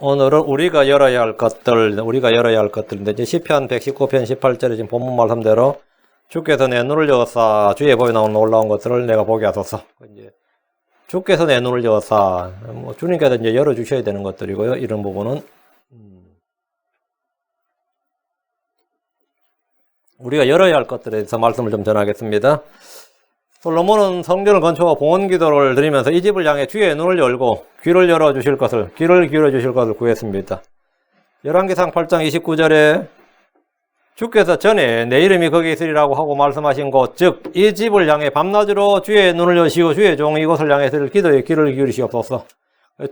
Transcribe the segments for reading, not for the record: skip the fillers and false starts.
오늘은 우리가 열어야 할 것들인데, 이제 시편 119편 18절에 지금 본문 말씀대로 주께서 내 눈을 여사, 주의 법에 나오는 놀라운 것들을 내가 보게 하소서. 이제 주께서 내 눈을 여사, 주님께서 이제 열어주셔야 되는 것들이고요. 이런 부분은 우리가 열어야 할 것들에 대해서 말씀을 좀 전하겠습니다. 솔로몬은 성전을 건축하고 봉헌 기도를 드리면서 이 집을 향해 주의 눈을 열고 귀를 열어주실 것을, 귀를 기울여주실 것을 구했습니다. 열왕기상 8장 29절에 주께서 전에 내 이름이 거기 있으리라고 하고 말씀하신 곳, 즉 이 집을 향해 밤낮으로 주의 눈을 여시고 주의 종 이곳을 향해 들 기도에 귀를 기울이시옵소서.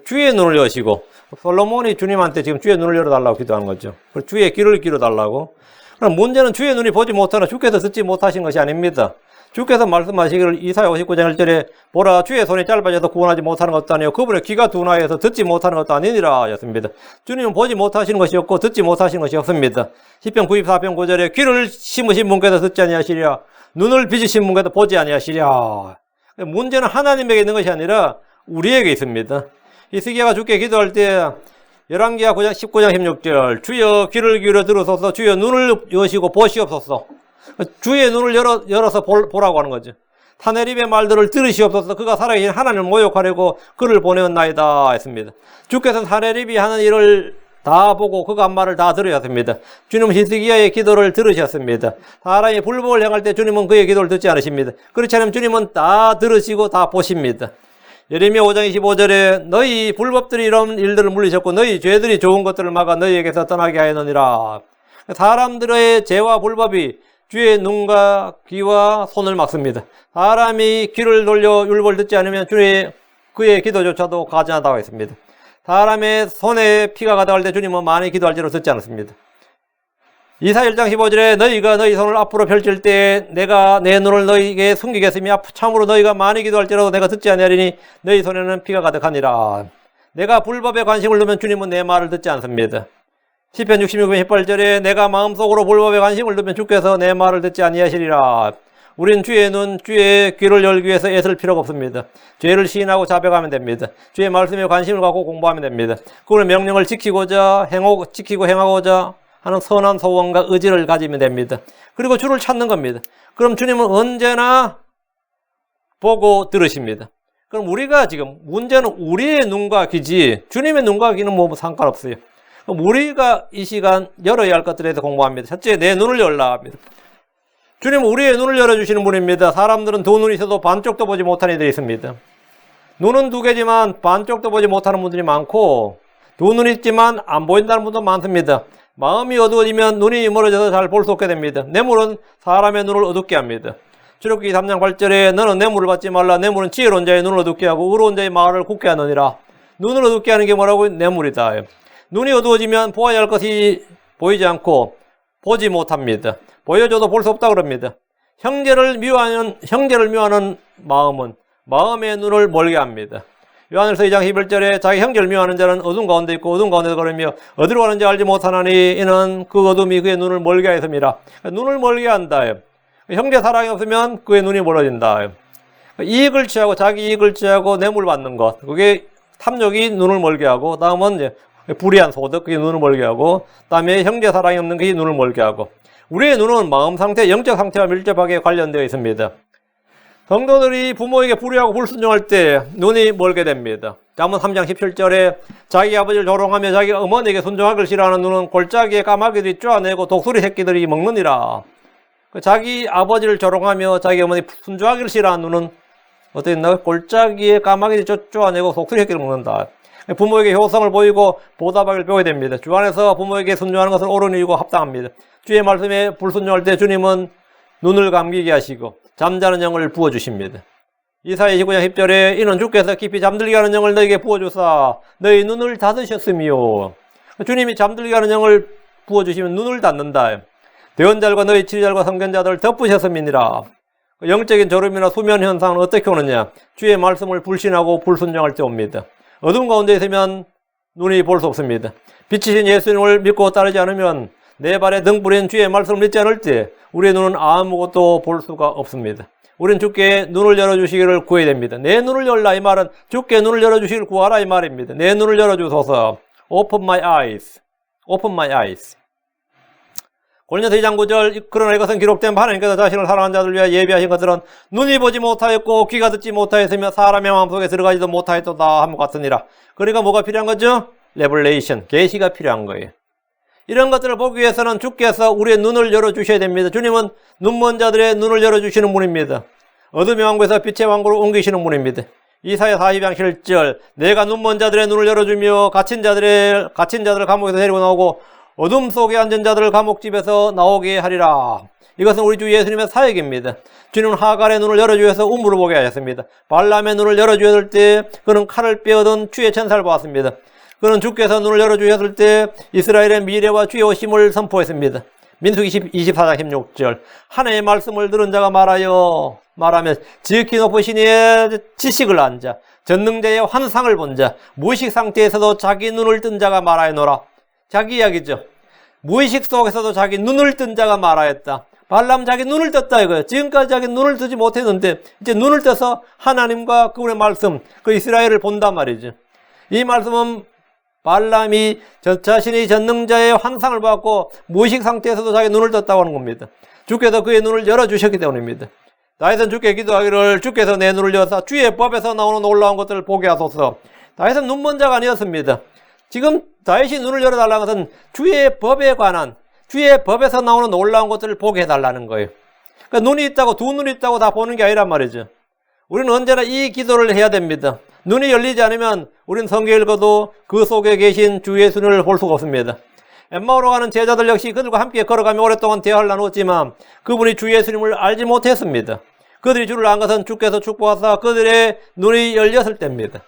주의 눈을 여시고, 솔로몬이 주님한테 지금 주의 눈을 열어달라고 기도하는 거죠. 주의 귀를 기울여달라고. 그럼 문제는 주의 눈이 보지 못하나 주께서 듣지 못하신 것이 아닙니다. 주께서 말씀하시기를 이사야 59장 1절에 보라 주의 손이 짧아져서 구원하지 못하는 것도 아니요 그분의 귀가 둔하여서 듣지 못하는 것도 아니니라 였습니다. 주님은 보지 못하시는 것이 없고 듣지 못하시는 것이 없습니다. 시편 94편 9절에 귀를 심으신 분께서 듣지 아니하시리라, 눈을 빚으신 분께서 보지 아니하시리라. 문제는 하나님에게 있는 것이 아니라 우리에게 있습니다. 히스기야가 주께 기도할 때 열왕기하 19장 16절 주여 귀를 기울여 들으소서, 주여 눈을 여시고 보시옵소서. 주의 눈을 열어서 보라고 하는 거죠. 타네립의 말들을 들으시옵소서. 그가 살아계신 하나님을 모욕하려고 그를 보내었나이다 했습니다. 주께서는 타네립이 하는 일을 다 보고 그가 한 말을 다 들어야 됩니다. 주님은 히스기야의 기도를 들으셨습니다. 사람이 불법을 행할 때 주님은 그의 기도를 듣지 않으십니다. 그렇지 않으면 주님은 다 들으시고 다 보십니다. 예레미야 5장 25절에 너희 불법들이 이런 일들을 물리셨고 너희 죄들이 좋은 것들을 막아 너희에게서 떠나게 하였느니라. 사람들의 죄와 불법이 주의 눈과 귀와 손을 막습니다. 사람이 귀를 돌려 율법을 듣지 않으면 그의 기도조차도 가증하다고 했습니다. 사람의 손에 피가 가득할 때 주님은 많이 기도할지로 듣지 않았습니다. 이사야 1장 15절에 너희가 너희 손을 앞으로 펼칠 때 내가 내 눈을 너희에게 숨기겠으며 참으로 너희가 많이 기도할지라도 내가 듣지 아니하리니 너희 손에는 피가 가득하니라. 내가 불법에 관심을 두면 주님은 내 말을 듣지 않습니다. 시편 66편 18절에 내가 마음속으로 불법에 관심을 두면 주께서 내 말을 듣지 아니하시리라. 우린 주의 눈, 주의 귀를 열기 위해서 애쓸 필요가 없습니다. 죄를 시인하고 자백하면 됩니다. 주의 말씀에 관심을 갖고 공부하면 됩니다. 그분의 명령을 지키고 행하고자 하는 선한 소원과 의지를 가지면 됩니다. 그리고 주를 찾는 겁니다. 그럼 주님은 언제나 보고 들으십니다. 그럼 우리가 지금 문제는 우리의 눈과 귀지 주님의 눈과 귀는 뭐 상관없어요. 그럼 우리가 이 시간 열어야 할 것들에 대해서 공부합니다. 첫째, 내 눈을 열라 합니다. 주님은 우리의 눈을 열어주시는 분입니다. 사람들은 두 눈이 있어도 반쪽도 보지 못하는 이들이 있습니다. 눈은 두 개지만 반쪽도 보지 못하는 분들이 많고 두 눈이 있지만 안 보인다는 분도 많습니다. 마음이 어두워지면 눈이 멀어져서 잘 볼 수 없게 됩니다. 뇌물은 사람의 눈을 어둡게 합니다. 출애굽기 3장 8절에 너는 뇌물을 받지 말라. 뇌물은 지혜로운 자의 눈을 어둡게 하고 의로운 자의 마음을 굳게 하느니라. 눈을 어둡게 하는 게 뭐라고? 뇌물이다. 눈이 어두워지면 보아야 할 것이 보이지 않고 보지 못합니다. 보여줘도 볼 수 없다 그럽니다. 형제를 미워하는 마음은 마음의 눈을 멀게 합니다. 요한일서 2장 11절에 자기 형제를 미워하는 자는 어둠 가운데 있고 어둠 가운데서 걸으며 어디로 가는지 알지 못하나니 이는 그 어둠이 그의 눈을 멀게 하였음이라. 눈을 멀게 한다. 형제 사랑이 없으면 그의 눈이 멀어진다. 이익을 취하고 자기 이익을 취하고 뇌물 받는 것, 그게 탐욕이 눈을 멀게 하고, 다음은 이제 불의한 소득, 그게 눈을 멀게 하고, 다음에 형제 사랑이 없는 게 눈을 멀게 하고. 우리의 눈은 마음 상태, 영적 상태와 밀접하게 관련되어 있습니다. 성도들이 부모에게 불의하고 불순종할 때 눈이 멀게 됩니다. 잠언 3장 17절에 자기 아버지를 조롱하며 자기 어머니에게 순종하기를 싫어하는 눈은 골짜기에 까마귀들이 쪼아내고 독수리 새끼들이 먹느니라. 자기 아버지를 조롱하며 자기 어머니 순종하기를 싫어하는 눈은 어떻게 했나요? 골짜기에 까마귀들이 쪼아내고 독수리 새끼를 먹는다. 부모에게 효성을 보이고 보답하기를 배워야 됩니다. 주 안에서 부모에게 순종하는 것은 옳은 일이고 합당합니다. 주의 말씀에 불순종할 때 주님은 눈을 감기게 하시고 잠자는 영을 부어주십니다. 이사야 29장 10절에 이는 주께서 깊이 잠들게 하는 영을 너에게 부어주사 너희 눈을 닫으셨으며. 주님이 잠들게 하는 영을 부어주시면 눈을 닫는다. 대언자들과 너희 치리자들과 선견자들을 덮으셨음이니라. 영적인 졸음이나 수면 현상은 어떻게 오느냐? 주의 말씀을 불신하고 불순종할 때 옵니다. 어둠 가운데 있으면 눈이 볼 수 없습니다. 빛이신 예수님을 믿고 따르지 않으면 내 발에 등불인 주의 말씀을 믿지 않을 때 우리의 눈은 아무것도 볼 수가 없습니다. 우리는 주께 눈을 열어주시기를 구해야 됩니다. 내 눈을 열라 이 말은 주께 눈을 열어주시기를 구하라 이 말입니다. 내 눈을 열어주소서. Open my eyes. Open my eyes. 고린도서 2장 9절 그러나 이것은 기록된 바 하나님께서 자신을 사랑하는 자들 위하여 예비하신 것들은 눈이 보지 못하였고 귀가 듣지 못하였으며 사람의 마음속에 들어가지도 못하였도다 함과 같으니라. 그러니까 뭐가 필요한 거죠? 레벨레이션, 계시가 필요한 거예요. 이런 것들을 보기 위해서는 주께서 우리의 눈을 열어주셔야 됩니다. 주님은 눈먼 자들의 눈을 열어주시는 분입니다. 어둠의 왕국에서 빛의 왕국으로 옮기시는 분입니다. 이사야 40장 7절 내가 눈먼 자들의 눈을 열어주며 갇힌 자들을 감옥에서 데리고 나오고 어둠 속에 앉은 자들을 감옥집에서 나오게 하리라. 이것은 우리 주 예수님의 사역입니다. 주님은 하갈의 눈을 열어주셔서 우물을 보게 하셨습니다. 발람의 눈을 열어주셨을 때 그는 칼을 빼어든 주의 천사를 보았습니다. 그는 주께서 눈을 열어주셨을 때 이스라엘의 미래와 주의 오심을 선포했습니다. 민수기 24장 16절 하나님의 말씀을 들은 자가 말하며 지극히 높으신 이의 지식을 안 자, 전능자의 환상을 본 자, 무의식 상태에서도 자기 눈을 뜬 자가 말하여노라. 자기 이야기죠. 무의식 속에서도 자기 눈을 뜬 자가 말하였다. 발람 자기 눈을 떴다 이거예요. 지금까지 자기 눈을 뜨지 못했는데 이제 눈을 떠서 하나님과 그분의 말씀, 그 이스라엘을 본단 말이죠. 이 말씀은 발람이 자신이 전능자의 환상을 받고 무의식 상태에서도 자기 눈을 떴다고 하는 겁니다. 주께서 그의 눈을 열어주셨기 때문입니다. 다윗은 주께 기도하기를 주께서 내 눈을 여사 주의 법에서 나오는 놀라운 것들을 보게 하소서. 다윗은 눈먼 자가 아니었습니다. 지금 다윗이 눈을 열어달라는 것은 주의 법에 관한, 주의 법에서 나오는 놀라운 것들을 보게 해달라는 거예요. 그러니까 눈이 있다고, 두 눈이 있다고 다 보는 게 아니란 말이죠. 우리는 언제나 이 기도를 해야 됩니다. 눈이 열리지 않으면 우리는 성경 읽어도 그 속에 계신 주 예수님을 볼 수가 없습니다. 엠마오로 가는 제자들 역시 그들과 함께 걸어가며 오랫동안 대화를 나눴지만 그분이 주 예수님을 알지 못했습니다. 그들이 주를 안 것은 주께서 축복하사 그들의 눈이 열렸을 때입니다.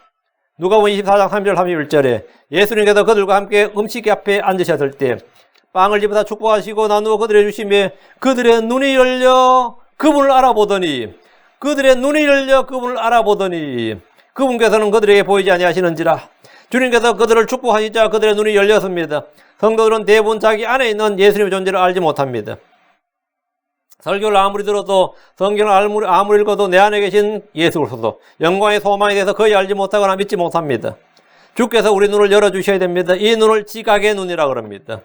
누가복음 24장 3절 31절에 예수님께서 그들과 함께 음식 앞에 앉으셨을 때 빵을 집어서 축복하시고 나누어 그들에게 주시며 그들의 눈이 열려 그분을 알아보더니 그분께서는 그들에게 보이지 아니하시는지라. 주님께서 그들을 축복하시자 그들의 눈이 열렸습니다. 성도들은 대부분 자기 안에 있는 예수님의 존재를 알지 못합니다. 설교를 아무리 들어도 성경을 아무리 읽어도 내 안에 계신 예수 그리스도 영광의 소망에 대해서 거의 알지 못하거나 믿지 못합니다. 주께서 우리 눈을 열어주셔야 됩니다. 이 눈을 지각의 눈이라 그럽니다.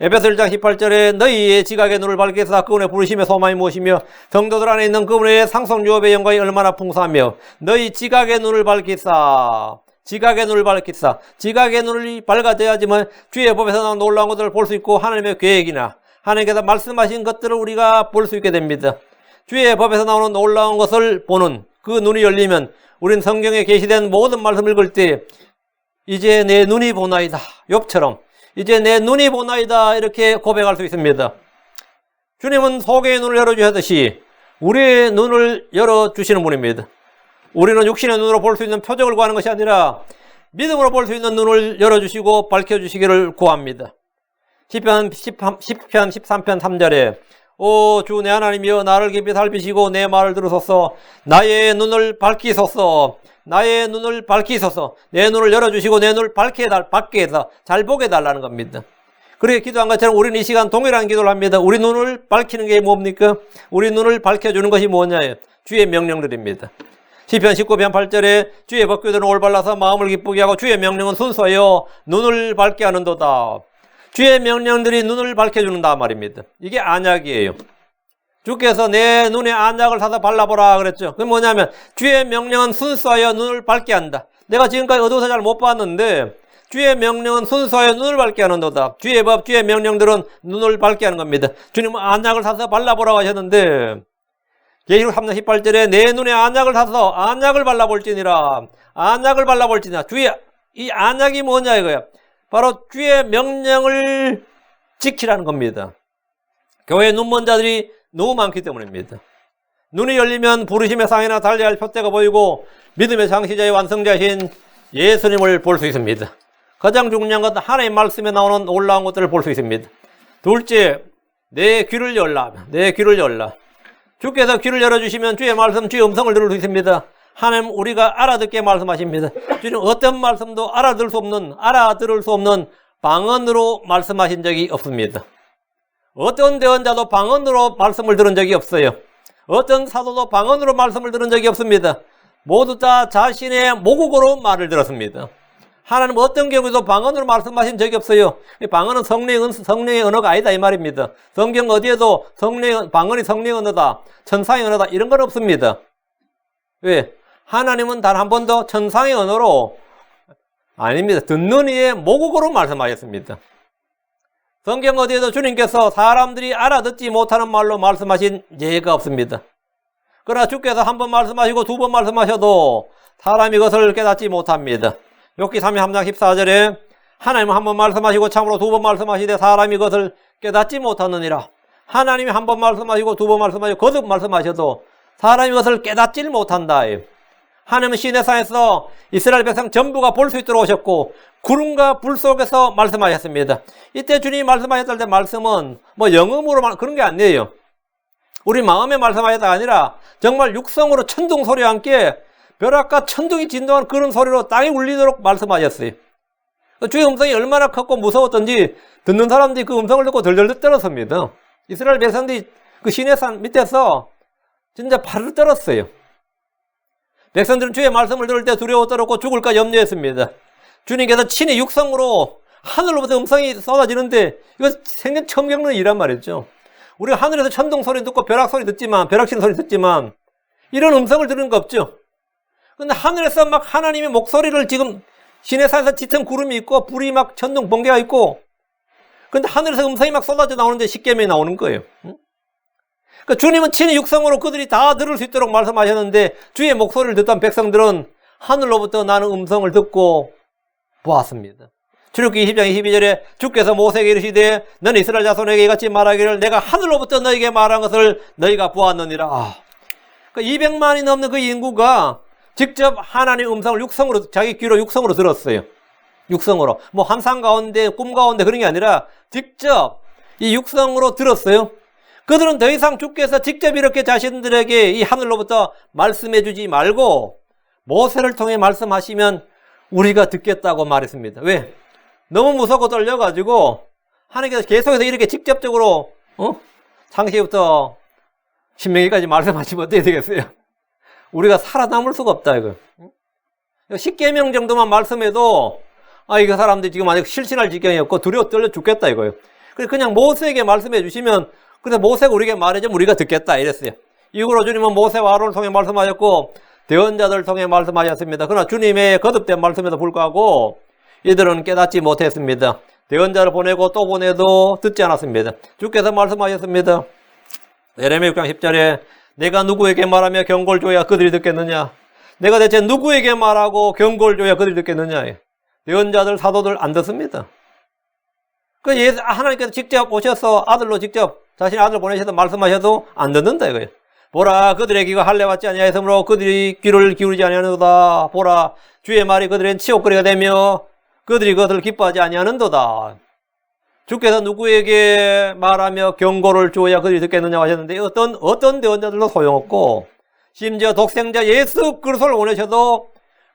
에베소 1장 18절에 너희의 지각의 눈을 밝게 해서 그분의 부르심의 소망이 무엇이며 성도들 안에 있는 그분의 상속유업의 영광이 얼마나 풍성하며 너희 지각의 눈을 밝히사. 지각의 눈을 밝아져야지만 주의 법에서 나온 놀라운 것들을 볼 수 있고 하나님의 계획이나 하나님께서 말씀하신 것들을 우리가 볼 수 있게 됩니다. 주의 법에서 나오는 놀라운 것을 보는 그 눈이 열리면 우린 성경에 계시된 모든 말씀을 읽을 때 이제 내 눈이 보나이다. 욥처럼 이제 내 눈이 보나이다 이렇게 고백할 수 있습니다. 주님은 속의 눈을 열어주셨듯이 우리의 눈을 열어주시는 분입니다. 우리는 육신의 눈으로 볼 수 있는 표적을 구하는 것이 아니라 믿음으로 볼 수 있는 눈을 열어주시고 밝혀주시기를 구합니다. 시편 13편 3절에 오 주 내 하나님이여 나를 깊이 살피시고 내 말을 들으소서. 나의 눈을 밝히소서. 내 눈을 열어주시고 내 눈을 밝게 해서 잘 보게 해달라는 겁니다. 그렇게 기도한 것처럼 우리는 이 시간 동일한 기도를 합니다. 우리 눈을 밝히는 게 뭡니까? 우리 눈을 밝혀주는 것이 뭐냐예요? 주의 명령들입니다. 시편 19편 8절에 주의 법궤도는 올바라서 마음을 기쁘게 하고 주의 명령은 순수하여 눈을 밝게 하는도다. 주의 명령들이 눈을 밝혀주는다 말입니다. 이게 안약이에요. 주께서 내 눈에 안약을 사서 발라보라 그랬죠. 그게 뭐냐면 주의 명령은 순수하여 눈을 밝게 한다. 내가 지금까지 어두워서 잘 못 봤는데 주의 명령은 순수하여 눈을 밝게 하는도다. 주의 법, 주의 명령들은 눈을 밝게 하는 겁니다. 주님은 안약을 사서 발라보라고 하셨는데 계시록 3장 18절에 내 눈에 안약을 사서 안약을 발라볼지니라. 주의 이 안약이 뭐냐 이거야. 바로 주의 명령을 지키라는 겁니다. 교회에 눈먼 자들이 너무 많기 때문입니다. 눈이 열리면 부르심의 상이나 달려야 할 표대가 보이고 믿음의 창시자의 완성자이신 예수님을 볼 수 있습니다. 가장 중요한 건 하나님의 말씀에 나오는 놀라운 것들을 볼 수 있습니다. 둘째, 내 귀를 열라. 주께서 귀를 열어주시면 주의 말씀, 주의 음성을 들을 수 있습니다. 하나님 우리가 알아듣게 말씀하십니다. 주님 어떤 말씀도 알아들을 수 없는 방언으로 말씀하신 적이 없습니다. 어떤 대언자도 방언으로 말씀을 들은 적이 없어요. 어떤 사도도 방언으로 말씀을 들은 적이 없습니다. 모두 다 자신의 모국어로 말을 들었습니다. 하나님 어떤 경우에도 방언으로 말씀하신 적이 없어요. 방언은 성령의 언어가 아니다 이 말입니다. 성경 어디에도 방언이 성령의 언어다, 천상의 언어다 이런 건 없습니다. 왜? 하나님은 단 한 번도 천상의 언어로 아닙니다. 듣는 이의 모국어로 말씀하셨습니다. 성경 어디에도 주님께서 사람들이 알아듣지 못하는 말로 말씀하신 예가 없습니다. 그러나 주께서 한 번 말씀하시고 두 번 말씀하셔도 사람이 그것을 깨닫지 못합니다. 욥기 33장 14절에 하나님은 한 번 말씀하시고 참으로 두 번 말씀하시되 사람이 그것을 깨닫지 못하느니라. 하나님이 한 번 말씀하시고 두 번 말씀하시고 거듭 말씀하셔도 사람이 그것을 깨닫지를 못한다. 하나님은 시내산에서 이스라엘 백성 전부가 볼 수 있도록 오셨고 구름과 불 속에서 말씀하셨습니다. 이때 주님이 말씀하셨을 때 말씀은 뭐 영음으로 그런 게 아니에요. 우리 마음에 말씀하셨다가 아니라 정말 육성으로 천둥 소리와 함께 벼락과 천둥이 진동하는 그런 소리로 땅이 울리도록 말씀하셨어요. 주의 음성이 얼마나 컸고 무서웠던지 듣는 사람들이 그 음성을 듣고 덜덜 떨었습니다. 이스라엘 백성들이 그 시내산 밑에서 진짜 발을 떨었어요. 백성들은 주의 말씀을 들을 때 두려워 떨었고 죽을까 염려했습니다. 주님께서 친히 육성으로 하늘로부터 음성이 쏟아지는데 이거 생전 처음 겪는 일이란 말이죠. 우리가 하늘에서 천둥 소리 듣고 벼락 소리 듣지만, 벼락 치는 소리 듣지만 이런 음성을 들은 거 없죠. 근데 하늘에서 막 하나님의 목소리를 지금 시내산에서 짙은 구름이 있고 불이 막 천둥 번개가 있고 근데 하늘에서 음성이 막 쏟아져 나오는데 십계명이 나오는 거예요. 그러니까 주님은 친히 육성으로 그들이 다 들을 수 있도록 말씀하셨는데 주의 목소리를 듣던 백성들은 하늘로부터 나는 음성을 듣고 보았습니다. 출애굽기 20장 22절에 주께서 모세에게 이르시되 너는 이스라엘 자손에게 이같이 말하기를 내가 하늘로부터 너에게 말한 것을 너희가 보았느니라. 그러니까 200만이 넘는 그 인구가 직접 하나님의 음성을 육성으로 자기 귀로 육성으로 들었어요. 육성으로. 뭐 환상 가운데 꿈 가운데 그런 게 아니라 직접 이 육성으로 들었어요. 그들은 더 이상 주께서 직접 이렇게 자신들에게 이 하늘로부터 말씀해 주지 말고 모세를 통해 말씀하시면 우리가 듣겠다고 말했습니다. 왜? 너무 무섭고 떨려가지고 하나님께서 계속해서 이렇게 직접적으로 창세기부터 신명기까지 말씀하시면 어떻게 되겠어요? 우리가 살아남을 수가 없다 이거. 10계명 정도만 말씀해도 이거 사람들이 지금 아직 실신할 지경이었고 두려워 떨려 죽겠다 이거예요. 그래서 그냥 모세에게 말씀해 주시면 그래서 모세가 우리에게 말해주면 우리가 듣겠다 이랬어요. 이후로 주님은 모세와 아론을 통해 말씀하셨고 대언자들을 통해 말씀하셨습니다. 그러나 주님의 거듭된 말씀에도 불구하고 이들은 깨닫지 못했습니다. 대언자를 보내고 또 보내도 듣지 않았습니다. 주께서 말씀하셨습니다. 예레미야 6장 10절에 내가 누구에게 말하며 경고를 줘야 그들이 듣겠느냐? 내가 대체 누구에게 말하고 경고를 줘야 그들이 듣겠느냐? 대언자들, 사도들 안 듣습니다. 하나님께서 직접 오셔서 아들로 직접 자신의 아들을 보내셔서 말씀하셔도 안 듣는다 이거예요. 보라 그들의 귀가 할례 받지 아니하였으므로 그들이 귀를 기울이지 아니하는도다. 보라 주의 말이 그들의 치욕거리가 되며 그들이 그것을 기뻐하지 아니하는도다. 주께서 누구에게 말하며 경고를 주어야 그들이 듣겠느냐고 하셨는데 어떤 대언자들도 소용없고 심지어 독생자 예수 그리스도를 보내셔도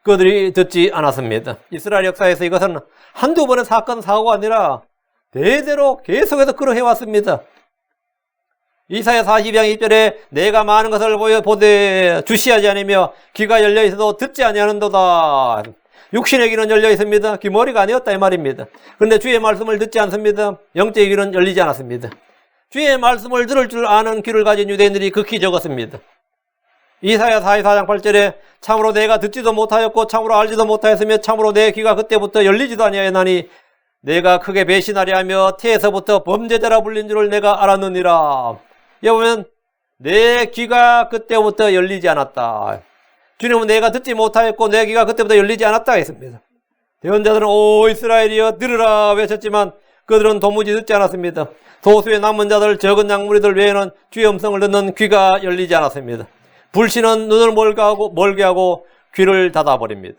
그들이 듣지 않았습니다. 이스라엘 역사에서 이것은 한두 번의 사고가 아니라 대대로 계속해서 그러해왔습니다. 이사야 40장 2절에 내가 많은 것을 보되 주시하지 않으며 귀가 열려있어도 듣지 아니하는도다. 육신의 귀는 열려 있습니다. 귀머리가 아니었다 이 말입니다. 그런데 주의 말씀을 듣지 않습니다. 영적의 귀는 열리지 않았습니다. 주의 말씀을 들을 줄 아는 귀를 가진 유대인들이 극히 적었습니다. 이사야 44장 8절에 참으로 내가 듣지도 못하였고 참으로 알지도 못하였으며 참으로 내 귀가 그때부터 열리지도 아니하였나니 내가 크게 배신하려 하며 태에서부터 범죄자라 불린 줄을 내가 알았느니라. 여기 보면 내 귀가 그때부터 열리지 않았다. 주님은 내가 듣지 못하였고 내 귀가 그때부터 열리지 않았다 했습니다. 대언자들은 오 이스라엘이여 들으라 외쳤지만 그들은 도무지 듣지 않았습니다. 소수의 남은 자들 적은 양무리들 외에는 주의 음성을 듣는 귀가 열리지 않았습니다. 불신은 눈을 멀게 하고 귀를 닫아버립니다.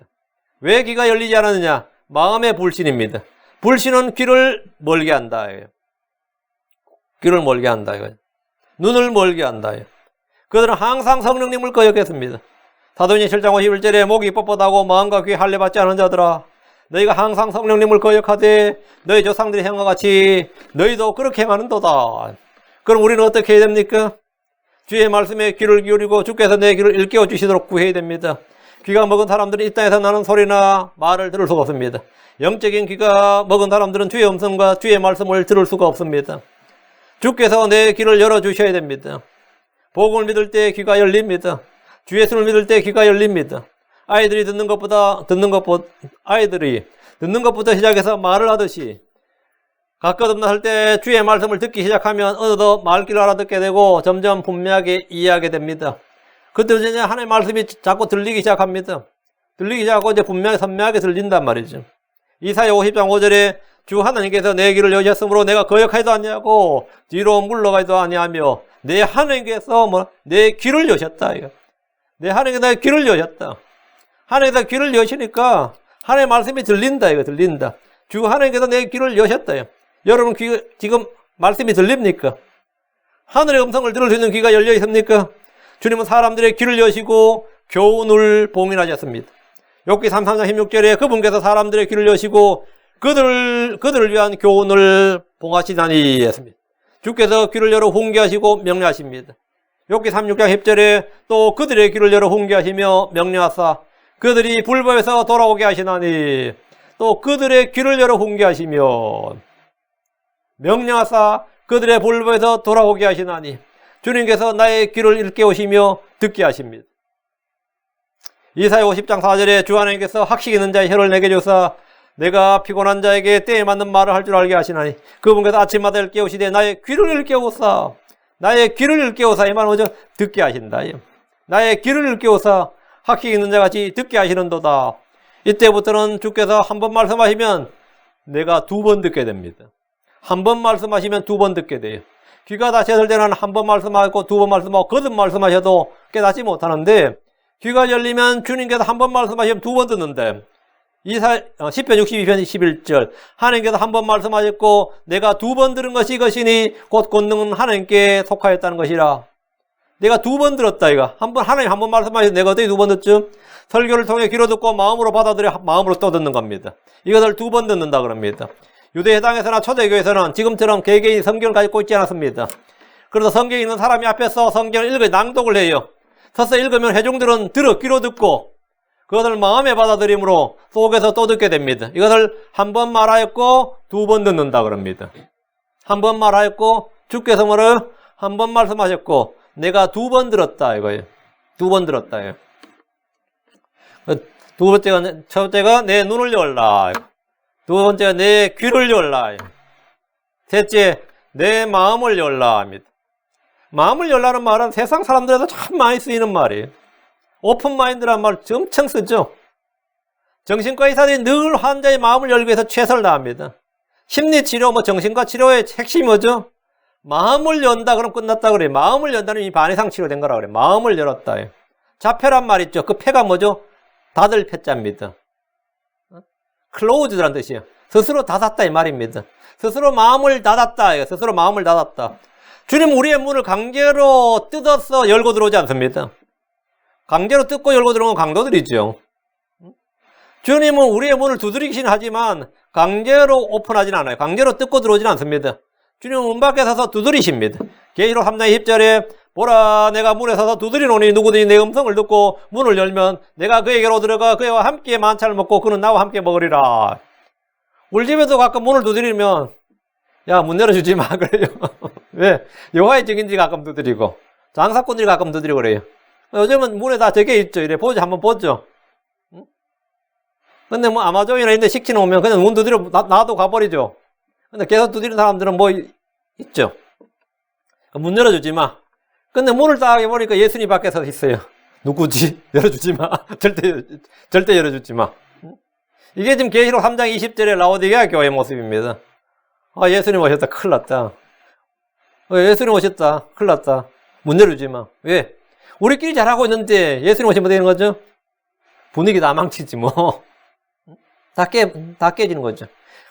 왜 귀가 열리지 않았느냐? 마음의 불신입니다. 불신은 귀를 멀게 한다. 귀를 멀게 한다. 눈을 멀게 한다. 그들은 항상 성령님을 거역했습니다. 사도행전 7장 51절에 목이 뻣뻣하고 마음과 귀에 할례 받지 않은 자들아 너희가 항상 성령님을 거역하되 너희 조상들이 행한 것 같이 너희도 그렇게 행하는도다. 그럼 우리는 어떻게 해야 됩니까? 주의 말씀에 귀를 기울이고 주께서 내 귀를 일깨워 주시도록 구해야 됩니다. 귀가 먹은 사람들은 이 땅에서 나는 소리나 말을 들을 수가 없습니다. 영적인 귀가 먹은 사람들은 주의 음성과 주의 말씀을 들을 수가 없습니다. 주께서 내 귀를 열어주셔야 됩니다. 복음을 믿을 때 귀가 열립니다. 주 예수를 믿을 때 귀가 열립니다. 아이들이 듣는 것보다 시작해서 말을 하듯이 가까듬나 할 때 주의 말씀을 듣기 시작하면 어느덧 말귀를 알아듣게 되고 점점 분명하게 이해하게 됩니다. 그때 이제 하나님의 말씀이 자꾸 들리기 시작합니다. 들리기 시작하고 이제 분명히 선명하게 들린단 말이죠. 이사야 50장 5절에 주 하나님께서 내 귀를 여셨으므로 내가 거역하지도 아니하고 뒤로 물러가지도 아니하며 내 하나님께서 내 귀를 여셨다. 내 하나님께서 내 귀를 여셨다. 하나님께서 귀를 여시니까 하나님의 말씀이 들린다. 이거 들린다. 주 하나님께서 내 귀를 여셨다. 여러분 지금 말씀이 들립니까? 하늘의 음성을 들을 수 있는 귀가 열려 있습니까? 주님은 사람들의 귀를 여시고 교훈을 봉인하셨습니다. 욥기 33장 16절에 그분께서 사람들의 귀를 여시고 그들을 위한 교훈을 봉하시다니 했습니다. 주께서 귀를 열어 훈계하시고 명령하십니다. 욥기 36장 10절에 또 그들의 귀를 열어 훈계하시며 명령하사 그들이 불법에서 돌아오게 하시나니 또 그들의 귀를 열어 훈계하시며 명령하사 그들의 불법에서 돌아오게 하시나니 주님께서 나의 귀를 일깨우시며 듣게 하십니다. 이사야 50장 4절에 주 하나님께서 학식 있는 자의 혀를 내게 주사 내가 피곤한 자에게 때에 맞는 말을 할 줄 알게 하시나니 그분께서 아침마다 일깨우시되 나의 귀를 일깨우사 이 말은 뭐죠? 듣게 하신다. 나의 귀를 일깨우사 학식 있는 자같이 듣게 하시는도다. 이때부터는 주께서 한 번 말씀하시면 내가 두 번 듣게 됩니다. 한 번 말씀하시면 두 번 듣게 돼요. 귀가 닫혔을 때는 한 번 말씀하고 두 번 말씀하고 거듭 말씀하셔도 깨닫지 못하는데 귀가 열리면 주님께서 한 번 말씀하시면 두 번 듣는데 10편 62편 11절 하나님께서 한 번 말씀하셨고 내가 두 번 들은 것이 이것이니 곧 권능은 하나님께 속하였다는 것이라. 내가 두 번 들었다 이거. 하나님 한 번 말씀하셔서 내가 어떻게 두 번 듣죠? 설교를 통해 귀로 듣고 마음으로 받아들여 마음으로 또 듣는 겁니다. 이것을 두 번 듣는다 그럽니다. 유대 해당에서나 초대교회에서는 지금처럼 개개인이 성경을 가지고 있지 않았습니다. 그래서 성경에 있는 사람이 앞에서 성경을 읽어 낭독을 해요. 서서 읽으면 회중들은 귀로 듣고 그것을 마음에 받아들임으로 속에서 또 듣게 됩니다. 이것을 한 번 말하였고 두 번 듣는다 그럽니다. 한 번 말하였고 주께서 한 번 말씀하셨고 내가 두 번 들었다 이거예요. 두 번 들었다. 첫 번째가 내 눈을 열라. 두 번째가 내 귀를 열라. 셋째, 내 마음을 열라 합니다. 마음을 열라는 말은 세상 사람들에도 참 많이 쓰이는 말이에요. 오픈마인드라는 말 엄청 쓰죠. 정신과 의사들이 늘 환자의 마음을 열기 위해서 최선을 다합니다. 심리치료, 정신과 치료의 핵심이 뭐죠? 마음을 연다 그러면 끝났다 그래요. 마음을 연다는 이미 반 이상 치료된 거라 그래요. 마음을 열었다. 자폐란 말 있죠. 그 폐가 뭐죠? 닫을 폐자입니다. 클로즈라는 뜻이에요. 스스로 닫았다 이 말입니다. 스스로 마음을 닫았다. 스스로 마음을 닫았다. 주님 우리의 문을 강제로 뜯어서 열고 들어오지 않습니다. 강제로 뜯고 열고 들어오는 건 강도들이죠. 주님은 우리의 문을 두드리긴 하지만 강제로 오픈하진 않아요. 강제로 뜯고 들어오진 않습니다. 주님은 문 밖에 서서 두드리십니다. 계시록 3장 10절에 보라 내가 문에 서서 두드리노니 누구든지 내 음성을 듣고 문을 열면 내가 그에게로 들어가 그와 함께 만찬을 먹고 그는 나와 함께 먹으리라. 우리 집에도 가끔 문을 두드리면 야 문 열어주지 마 그래요. 왜? 여호와의 증인들이 가끔 두드리고 장사꾼들이 가끔 두드리고 그래요. 요즘은 문에 다 적혀 있죠. 이래 한번 보죠. 근데 아마존이나 이런 데 시키놓으면 그냥 문 두드려 놔도 가버리죠. 근데 계속 두드리는 사람들은 있죠. 문 열어주지 마. 근데 문을 딱 해보니까 예수님 밖에서 있어요. 누구지? 열어주지 마. 절대 열어주지 마. 이게 지금 계시록 3장 20절에 라오디게아 교회의 모습입니다. 예수님 오셨다. 큰일 났다. 예수님 오셨다. 큰일 났다. 문 열어주지 마. 왜? 우리끼리 잘하고 있는데 예수님 오시면 되는 거죠? 분위기 다 망치지 뭐. 다 깨지는 거죠.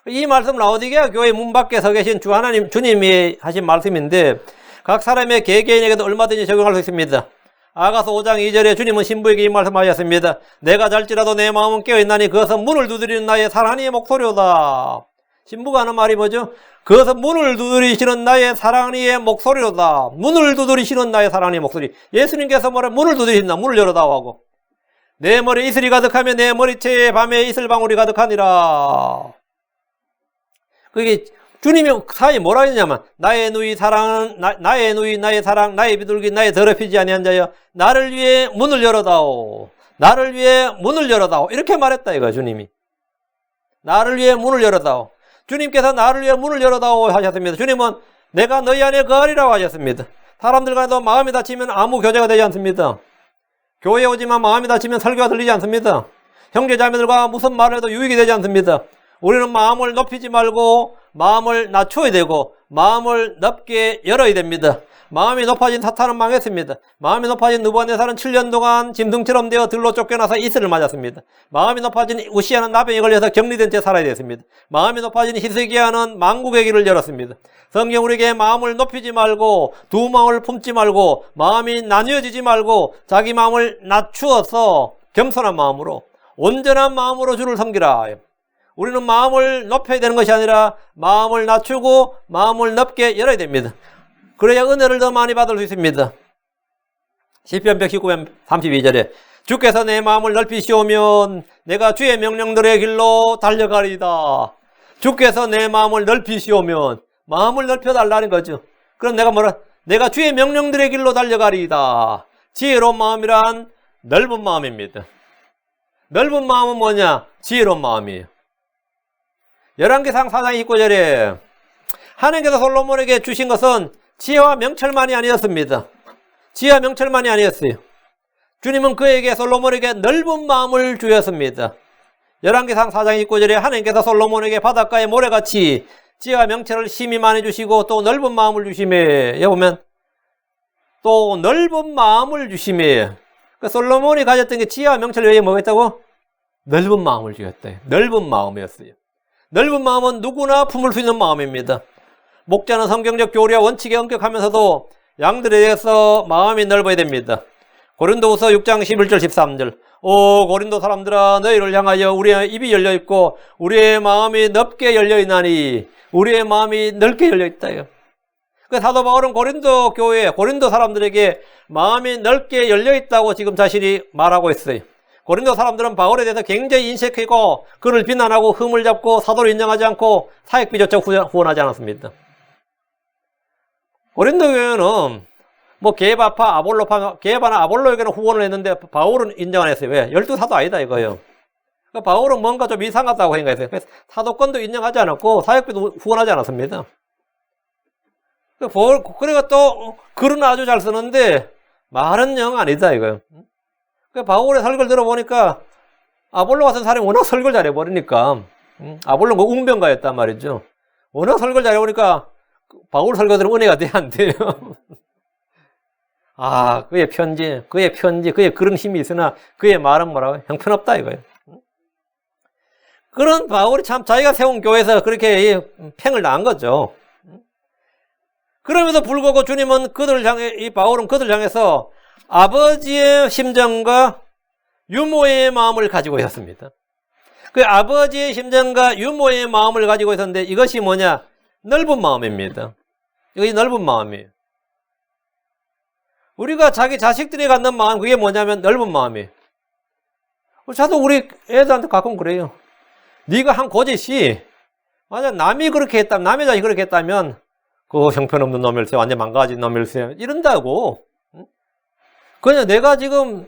이 말씀 라오디게아 교회 문 밖에 서 계신 주님이 하신 말씀인데 각 사람의 개개인에게도 얼마든지 적용할 수 있습니다. 아가서 5장 2절에 주님은 신부에게 이 말씀하셨습니다. 내가 잘지라도 내 마음은 깨어있나니 그것은 문을 두드리는 나의 사랑하는 이의 목소리로다. 신부가 하는 말이 뭐죠? 그것은 문을 두드리시는 나의 사랑하는 이의 목소리로다. 문을 두드리시는 나의 사랑하는 이의 목소리. 예수님께서 문을 두드리신다. 문을 열어다오 하고. 내 머리에 이슬이 가득하면 내 머리채에 밤에 이슬방울이 가득하니라. 그게 주님이 사에 뭐라 했냐면 나의 누이 사랑은 나의 누이 나의 사랑 나의 비둘기 나의 더럽히지 아니한 자여 나를 위해 문을 열어다오. 나를 위해 문을 열어다오. 이렇게 말했다 이거 주님이. 나를 위해 문을 열어다오. 주님께서 나를 위해 문을 열어다오 하셨습니다. 주님은 내가 너희 안에 거하리라고 하셨습니다. 사람들과도 마음이 다치면 아무 교제가 되지 않습니다. 교회에 오지만 마음이 다치면 설교가 들리지 않습니다. 형제자매들과 무슨 말을 해도 유익이 되지 않습니다. 우리는 마음을 높이지 말고 마음을 낮춰야 되고 마음을 넓게 열어야 됩니다. 마음이 높아진 사탄은 망했습니다. 마음이 높아진 느부갓네살은 7년 동안 짐승처럼 되어 들로 쫓겨나서 이슬을 맞았습니다. 마음이 높아진 우시아는 나병에 걸려서 격리된 채 살아야 됐습니다. 마음이 높아진 히스기야는 만국의 길을 열었습니다. 성경 우리에게 마음을 높이지 말고 두 마음을 품지 말고 마음이 나뉘어지지 말고 자기 마음을 낮추어서 겸손한 마음으로 온전한 마음으로 주를 섬기라. 우리는 마음을 높여야 되는 것이 아니라 마음을 낮추고 마음을 넓게 열어야 됩니다. 그래야 은혜를 더 많이 받을 수 있습니다. 시편 119편 32절에 주께서 내 마음을 넓히시오면 내가 주의 명령들의 길로 달려가리이다. 주께서 내 마음을 넓히시오면 마음을 넓혀달라는 거죠. 그럼 내가 주의 명령들의 길로 달려가리이다. 지혜로운 마음이란 넓은 마음입니다. 넓은 마음은 뭐냐? 지혜로운 마음이에요. 열왕기상 4장 29절에 하나님께서 솔로몬에게 주신 것은 지혜와 명철만이 아니었습니다. 지혜와 명철만이 아니었어요. 주님은 그에게 솔로몬에게 넓은 마음을 주셨습니다. 열왕기상 4장 29절에 하나님께서 솔로몬에게 바닷가의 모래같이 지혜와 명철을 심히 많이 주시고 또 넓은 마음을 주시매. 여기 보면 또 넓은 마음을 주시매. 솔로몬이 가졌던 게 지혜와 명철 외에 뭐가 있다고? 넓은 마음을 주셨대. 넓은 마음이었어요. 넓은 마음은 누구나 품을 수 있는 마음입니다. 목자는 성경적 교리와 원칙에 엄격하면서도 양들에 대해서 마음이 넓어야 됩니다. 고린도후서 6장 11절 13절 오 고린도 사람들아 너희를 향하여 우리의 입이 열려있고 우리의 마음이 넓게 열려있나니 우리의 마음이 넓게 열려있다요. 사도 바울은 고린도 교회 고린도 사람들에게 마음이 넓게 열려있다고 지금 자신이 말하고 있어요. 고린도 사람들은 바울에 대해서 굉장히 인색하고 그를 비난하고 흠을 잡고 사도를 인정하지 않고 사역비조차 후원하지 않았습니다. 고린도 교회는 뭐 게바파, 아볼로파, 게바나 아볼로에게는 후원을 했는데 바울은 인정 안 했어요. 왜? 12사도 아니다 이거예요. 그러니까 바울은 뭔가 좀 이상하다고 생각했어요. 그래서 사도권도 인정하지 않았고 사역비도 후원하지 않았습니다. 그래가 또 글은 아주 잘 쓰는데 말은 영 아니다 이거예요. 바울의 설교를 들어보니까 아볼로 같은 사람이 워낙 설교를 잘해버리니까 아볼로는 웅변가였단 말이죠. 워낙 설교를 잘해보니까 바울 설교들은 은혜가 돼야 안 돼요. 아, 그의 편지, 그의 그런 힘이 있으나 그의 말은 뭐라고요? 형편없다 이거예요. 그런 바울이 참 자기가 세운 교회에서 그렇게 팽을 당한 거죠. 그럼에도 불구하고 주님은 이 바울은 그들을 향해서 아버지의 심정과 유모의 마음을 가지고 있었습니다. 그 아버지의 심정과 유모의 마음을 가지고 있었는데 이것이 뭐냐? 넓은 마음입니다. 이것이 넓은 마음이에요. 우리가 자기 자식들이 갖는 마음 그게 뭐냐면 넓은 마음이에요. 저도 우리 애들한테 가끔 그래요. 네가 한 고짓이 만약 남이 그렇게 했다면 남의 자식이 그렇게 했다면 그 형편없는 놈일세 완전 망가진 놈일세 이런다고. 그냥 내가 지금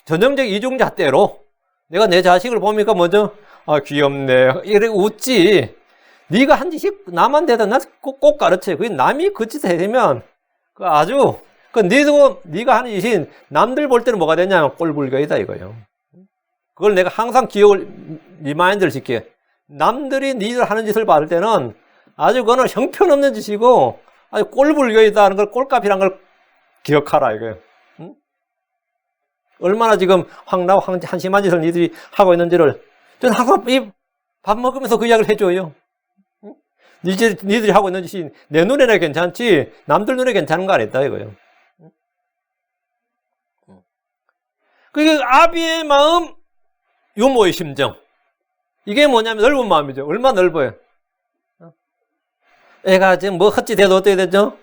전형적 이중잣대로 내가 내 자식을 보니까 먼저 아 귀엽네 이렇게 웃지. 네가 한 짓이 남한테도 나 꼭 가르쳐. 그게 남이 그 짓을 해면 그 아주 네가 하는 짓이 남들 볼 때는 뭐가 되냐면 꼴불견이다 이거예요. 그걸 내가 항상 리마인드를 시켜. 남들이 니들 하는 짓을 받을 때는 아주 그거는 형편없는 짓이고 아주 꼴불견이다는 걸 꼴값이란 걸 기억하라 이거예요. 응? 얼마나 지금 황나고 한심한 짓을 니들이 하고 있는지를 저는 항상 밥 먹으면서 그 이야기를 해줘요. 응? 니들이 하고 있는 짓이 내 눈에는 괜찮지 남들 눈에 괜찮은 거 아니다 이거예요. 그게 아비의 마음, 유모의 심정. 이게 뭐냐면 넓은 마음이죠. 얼마나 넓어요. 애가 지금 뭐 헛짓해도 어떻게 되죠?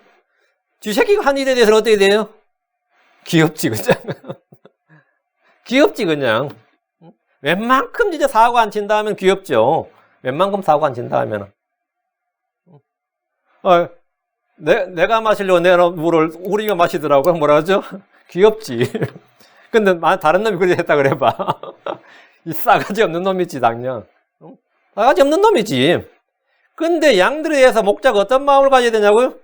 쥐새끼가 한 일에 대해서는 어떻게 돼요? 귀엽지, 그죠? 귀엽지, 그냥. 웬만큼 진짜 사고 안 친다 하면 귀엽죠. 웬만큼 사고 안 친다 하면. 내가 마시려고 내 물을 우리가 마시더라고. 뭐라 하죠? 귀엽지. 근데 다른 놈이 그렇게 했다 그래봐. 이 싸가지 없는 놈이지, 당연. 싸가지 없는 놈이지. 근데 양들에 의해서 목자가 어떤 마음을 가져야 되냐고요?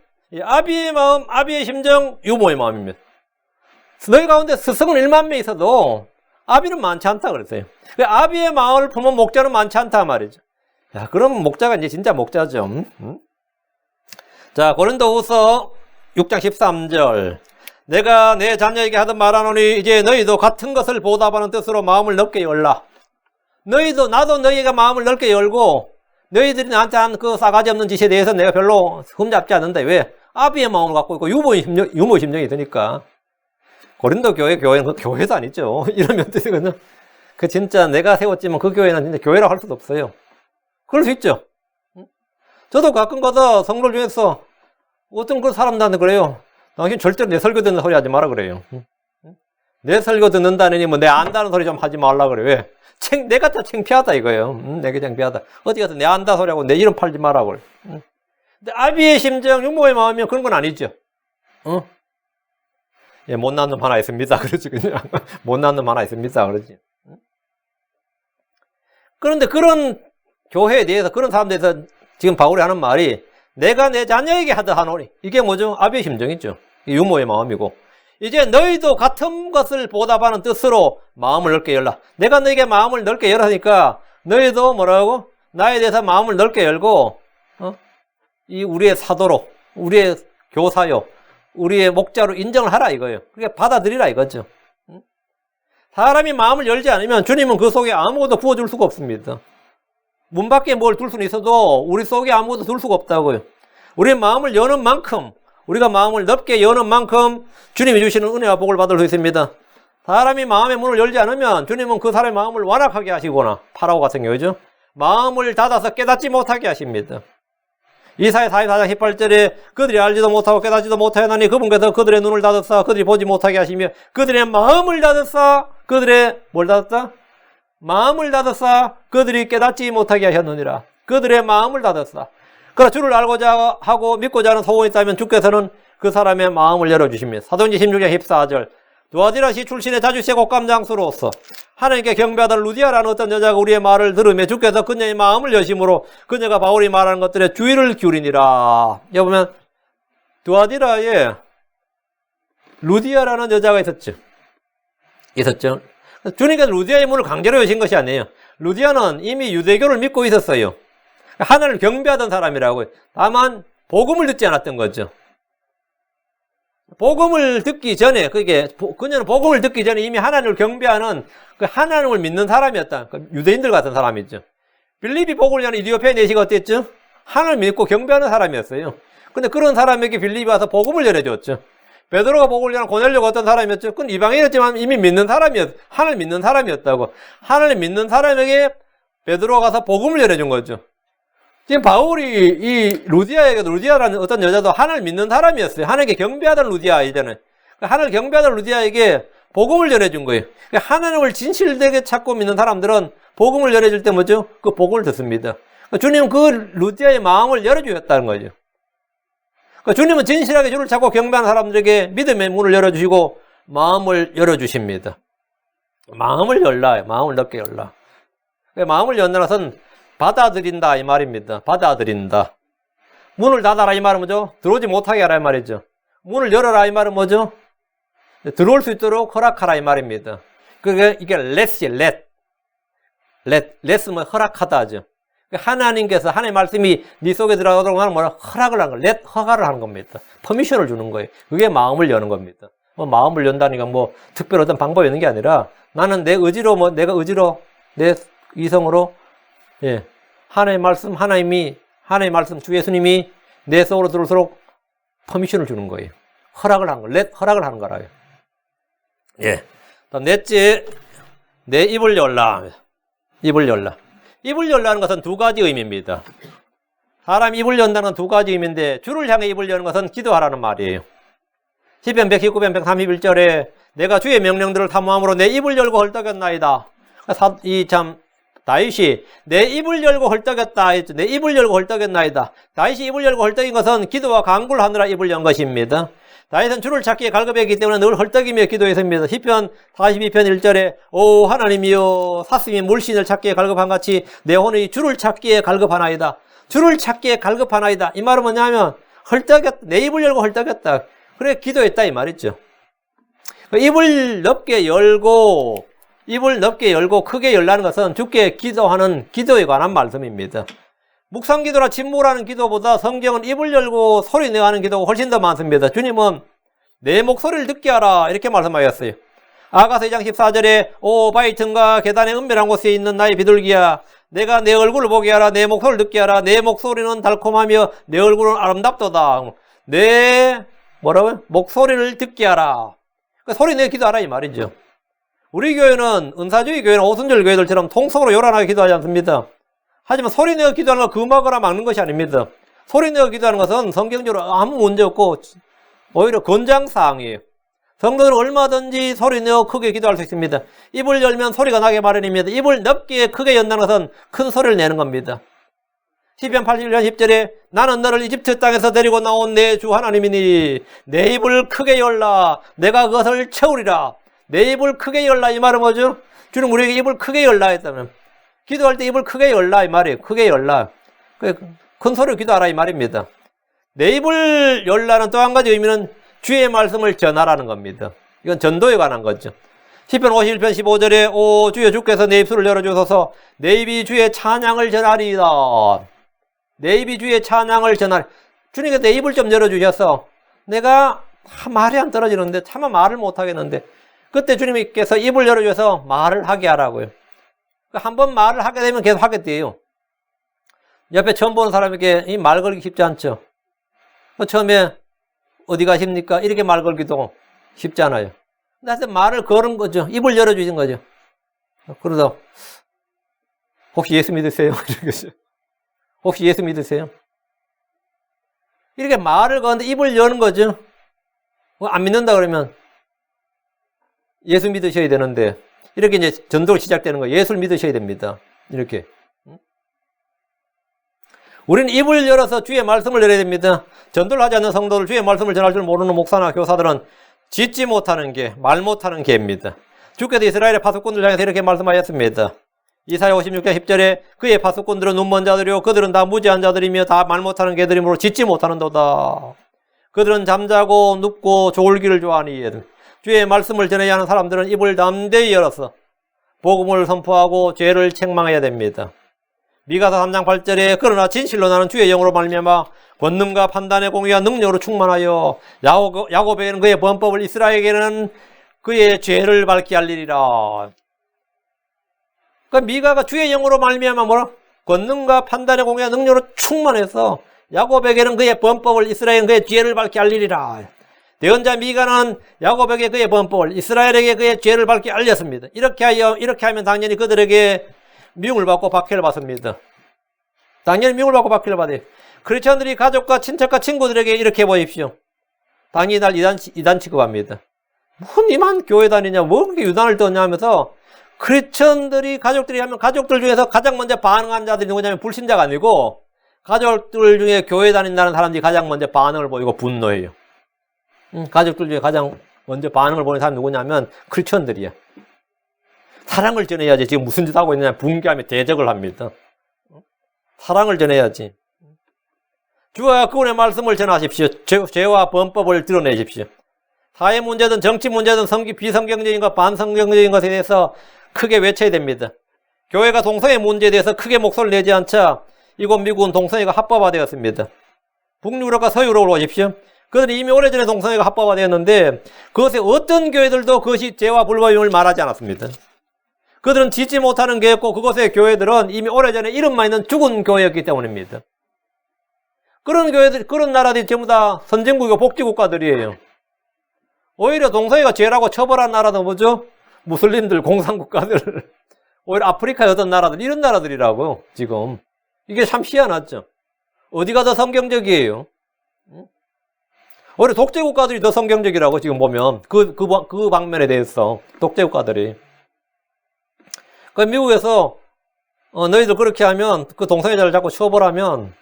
아비의 마음, 아비의 심정, 유모의 마음입니다. 너희 가운데 스승은 1만 명 있어도 아비는 많지 않다 그랬어요. 아비의 마음을 품은 목자는 많지 않다 말이죠. 야, 그럼 목자가 이제 진짜 목자죠. 자, 고린도후서 6장 13절. 내가 내 자녀에게 하던 말하노니 이제 너희도 같은 것을 보답하는 뜻으로 마음을 넓게 열라. 나도 너희가 마음을 넓게 열고 너희들이 나한테 한 그 싸가지 없는 짓에 대해서 내가 별로 흠잡지 않는다. 왜? 아비의 마음을 갖고 있고 유모의 심정이 드니까. 고린도 교회는 그 교회도 아니죠. 이러면 뜻이거든요. 그 진짜 내가 세웠지만 그 교회는 진짜 교회라고 할 수도 없어요. 그럴 수 있죠. 저도 가끔 가다 성도 중에서 어떤 그 사람들한테 그래요. 당신 절대로 내 설교 듣는 소리 하지 마라 그래요. 내 설교 듣는다느니 뭐 내 안다는 소리 좀 하지 말라 그래. 왜? 내가 다 창피하다 이거예요. 내가 창피하다. 어디 가서 내 안다 소리하고 내 이름 팔지 마라 그래. 근데 아비의 심정, 유모의 마음이면 그런 건 아니죠. 예, 못난 놈 하나 있습니다. 그러지, 그냥. 못난 놈 하나 있습니다. 그러지. 그런데 그런 교회에 대해서, 그런 사람들에 대해서 지금 바울이 하는 말이 내가 내 자녀에게 하다 하노니. 이게 뭐죠? 아비의 심정이죠. 유모의 마음이고. 이제 너희도 같은 것을 보답하는 뜻으로 마음을 넓게 열라. 내가 너에게 마음을 넓게 열으니까 너희도 뭐라고? 나에 대해서 마음을 넓게 열고, 이 우리의 사도로, 우리의 교사요, 우리의 목자로 인정을 하라 이거예요. 그러니까 받아들이라 이거죠. 사람이 마음을 열지 않으면 주님은 그 속에 아무것도 부어줄 수가 없습니다. 문 밖에 뭘 둘 수는 있어도 우리 속에 아무것도 둘 수가 없다고요. 우리의 마음을 여는 만큼, 우리가 마음을 넓게 여는 만큼 주님이 주시는 은혜와 복을 받을 수 있습니다. 사람이 마음의 문을 열지 않으면 주님은 그 사람의 마음을 완악하게 하시거나 파라오 같은 경우죠. 마음을 닫아서 깨닫지 못하게 하십니다. 이사야 44장 18절에 그들이 알지도 못하고 깨닫지도 못하였나니 그분께서 그들의 눈을 닫았사 그들이 보지 못하게 하시며 그들의 마음을 닫았사 그들의 뭘 닫았다? 마음을 닫았사 그들이 깨닫지 못하게 하셨느니라. 그들의 마음을 닫았사. 그러나 주를 알고자 하고 믿고자 하는 소원이 있다면 주께서는 그 사람의 마음을 열어주십니다. 사도행전 16장 14절. 두아디라시 출신의 자주시의 곡감장수로서 하나님께 경배하던 루디아라는 어떤 여자가 우리의 말을 들으며 주께서 그녀의 마음을 여심으로 그녀가 바울이 말하는 것들에 주의를 기울이니라. 여기 보면 두아디라에 루디아라는 여자가 있었죠. 주님께서 루디아의 문을 강제로 여신 것이 아니에요. 루디아는 이미 유대교를 믿고 있었어요. 하나님을 경배하던 사람이라고요. 다만 복음을 듣지 않았던 거죠. 복음을 듣기 전에, 그녀는 복음을 듣기 전에 이미 하나님을 경배하는 그 하나님을 믿는 사람이었다. 그 유대인들 같은 사람이죠. 빌립이 복음을 전에 이디오피아 내시가 어땠죠? 하나님을 믿고 경배하는 사람이었어요. 근데 그런 사람에게 빌립이 와서 복음을 전해줬죠. 베드로가 복음을 전한 고넬료가 어떤 사람이었죠? 그건 이방인이었지만 이미 믿는 하나님을 믿는 사람이었다고. 하나님을 믿는 사람에게 베드로가 가서 복음을 전해준 거죠. 지금 바울이 이 루디아라는 어떤 여자도 하나님을 믿는 사람이었어요. 하나님께 경배하던 루디아, 이제는. 하나님을 경배하던 루디아에게 복음을 전해준 거예요. 하나님을 진실되게 찾고 믿는 사람들은 복음을 전해줄 때 뭐죠? 그 복음을 듣습니다. 주님은 그 루디아의 마음을 열어주셨다는 거죠. 주님은 진실하게 주를 찾고 경배하는 사람들에게 믿음의 문을 열어주시고 마음을 열어주십니다. 마음을 열라, 마음을 넓게 열라. 마음을 연다는 것은 받아들인다 이 말입니다. 받아들인다. 문을 닫아라 이 말은 뭐죠? 들어오지 못하게 하라 이 말이죠. 문을 열어라 이 말은 뭐죠? 들어올 수 있도록 허락하라 이 말입니다. 그게 이게 let은 허락하다 하죠. 하나님께서 하나님의 말씀이 네 속에 들어가도록 하는 뭐라 허락을 하는 거예요. 허가를 하는 겁니다. 퍼미션을 주는 거예요. 그게 마음을 여는 겁니다. 마음을 연다니까 특별 어떤 방법이 있는 게 아니라 나는 내 의지로 내 이성으로 하나님의 말씀, 하나님의 말씀, 주 예수님이 내 속으로 들어올수록 퍼미션을 주는 거예요. 허락을 하는 거예요. 허락을 하는 거라요. 다음 넷째, 내 입을 열라. 입을 열라. 입을 열라는 것은 두 가지 의미입니다. 사람이 입을 연다는 건 두 가지 의미인데 주를 향해 입을 여는 것은 기도하라는 말이에요. 시편 119편 131절에 내가 주의 명령들을 탐함으로 내 입을 열고 헐떡였나이다. 다윗이 내 입을 열고 헐떡였다 했죠. 내 입을 열고 헐떡였나이다. 다윗이 입을 열고 헐떡인 것은 기도와 간구를 하느라 입을 연 것입니다. 다윗은 주를 찾기에 갈급했기 때문에 늘 헐떡이며 기도했습니다. 시편 42편 1절에 오 하나님이여 사슴이 물신을 찾기에 갈급한 같이 내 혼이 주를 찾기에 갈급하나이다. 주를 찾기에 갈급하나이다. 이 말은 뭐냐면 헐떡였다. 내 입을 열고 헐떡였다. 그래 기도했다 이 말이죠. 입을 넓게 열고 크게 열라는 것은 주께 기도하는 기도에 관한 말씀입니다. 묵상기도나 침묵하는 기도보다 성경은 입을 열고 소리내어 하는 기도가 훨씬 더 많습니다. 주님은 내 목소리를 듣게 하라 이렇게 말씀하셨어요. 아가서 2장 14절에 오 바위틈과 계단의 은밀한 곳에 있는 나의 비둘기야 내가 내 얼굴을 보게 하라 내 목소리를 듣게 하라 내 목소리는 달콤하며 내 얼굴은 아름답도다. 내 뭐라고요? 목소리를 듣게 하라. 그러니까 소리내어 기도하라 이 말이죠. 우리 교회는 은사주의 교회나 오순절 교회들처럼 통성으로 요란하게 기도하지 않습니다. 하지만 소리내어 기도하는 건 금하거나 막는 것이 아닙니다. 소리내어 기도하는 것은 성경적으로 아무 문제 없고 오히려 권장사항이에요. 성도들은 얼마든지 소리내어 크게 기도할 수 있습니다. 입을 열면 소리가 나게 마련입니다. 입을 넓게 크게 연다는 것은 큰 소리를 내는 겁니다. 시편 81편 10절에 나는 너를 이집트 땅에서 데리고 나온 내 주 하나님이니 내 입을 크게 열라 내가 그것을 채우리라. 내 입을 크게 열라 이 말은 뭐죠? 주는 우리에게 입을 크게 열라 했다면 기도할 때 입을 크게 열라 이 말이에요. 크게 열라. 큰 소리로 기도하라 이 말입니다. 내 입을 열라는 또 한 가지 의미는 주의 말씀을 전하라는 겁니다. 이건 전도에 관한 거죠. 시편 51편 15절에 오 주여 주께서 내 입술을 열어주소서 내 입이 주의 찬양을 전하리이다. 내 입이 주의 찬양을 전하리. 주님께서 내 입을 좀 열어주셔서 내가 말이 안 떨어지는데 차마 말을 못 하겠는데 그때 주님께서 입을 열어주셔서 말을 하게 하라고요. 한번 말을 하게 되면 계속 하게 돼요. 옆에 처음 보는 사람에게 이 말 걸기 쉽지 않죠. 처음에 어디 가십니까? 이렇게 말 걸기도 쉽지 않아요. 근데 말을 걸은 거죠. 입을 열어주신 거죠. 그러다 혹시 예수 믿으세요? 이러겠어요. 혹시 예수 믿으세요? 이렇게 말을 거는데 입을 여는 거죠. 안 믿는다 그러면 예수 믿으셔야 되는데 이렇게 이제 전도가 시작되는 거예요. 예수를 믿으셔야 됩니다. 이렇게. 우리는 입을 열어서 주의 말씀을 열어야 됩니다. 전도를 하지 않는 성도들 주의 말씀을 전할 줄 모르는 목사나 교사들은 짓지 못하는 개, 말 못하는 개입니다. 주께서 이스라엘의 파수꾼들 향해서 이렇게 말씀하셨습니다. 이사야 56장 10절에 그의 파수꾼들은 눈먼 자들이요 그들은 다 무지한 자들이며 다 말 못하는 개들이므로 짓지 못하는도다. 그들은 잠자고 눕고 졸기를 좋아하니 주의 말씀을 전해야 하는 사람들은 입을 담대히 열어서 복음을 선포하고 죄를 책망해야 됩니다. 미가서 3장 8절에 그러나 진실로 나는 주의 영으로 말미암아 권능과 판단의 공의와 능력으로 충만하여 야곱에게는 그의 범법을 이스라엘에게는 그의 죄를 밝게 알리리라. 그러니까 미가가 주의 영으로 말미암아 뭐라? 권능과 판단의 공의와 능력으로 충만해서 야곱에게는 그의 범법을 이스라엘에게는 그의 죄를 밝게 알리리라. 대언자 미가는 야곱에게 그의 범법을 이스라엘에게 그의 죄를 밝게 알렸습니다. 이렇게 하면 당연히 그들에게 미움을 받고 박해를 받습니다. 당연히 미움을 받고 박해를 받아요. 크리스천들이 가족과 친척과 친구들에게 이렇게 보십시오. 당연히 날 이단 취급합니다. 뭐 니만 교회 다니냐 뭐 그렇게 유단을 떠냐 하면서 크리스천들이 가족들이 하면 가족들 중에서 가장 먼저 반응하는 자들이 누구냐면 불신자가 아니고 가족들 중에 교회 다닌다는 사람들이 가장 먼저 반응을 보이고 분노해요. 가족들 중에 가장 먼저 반응을 보이는 사람이 누구냐면 크리스천들이야. 사랑을 전해야지. 지금 무슨 짓 하고 있느냐 분개하며 대적을 합니다. 사랑을 전해야지. 주와 그분의 말씀을 전하십시오. 죄와 범법을 드러내십시오. 사회 문제든 정치 문제든 비성경적인 것, 반성경적인 것에 대해서 크게 외쳐야 됩니다. 교회가 동성애 문제에 대해서 크게 목소리를 내지 않자 이곳 미국은 동성애가 합법화되었습니다. 북유럽과 서유럽으로 오십시오. 그들이 이미 오래전에 동성애가 합법화되었는데 그것에 어떤 교회들도 그것이 죄와 불법임을 말하지 않았습니다. 그들은 짓지 못하는 교회였고 그곳의 교회들은 이미 오래전에 이름만 있는 죽은 교회였기 때문입니다. 그런 교회들, 그런 나라들이 전부 다 선진국이고 복지국가들이에요. 오히려 동성애가 죄라고 처벌한 나라도 뭐죠? 무슬림들, 공산국가들, 오히려 아프리카의 어떤 나라들, 이런 나라들이라고요, 지금. 이게 참 희한하죠? 어디가 더 성경적이에요? 오히려 독재국가들이 더 성경적이라고 지금 보면 그 방면에 대해서 독재국가들이. 그 미국에서 너희들 그렇게 하면 그 동성애자를 자꾸 처벌하면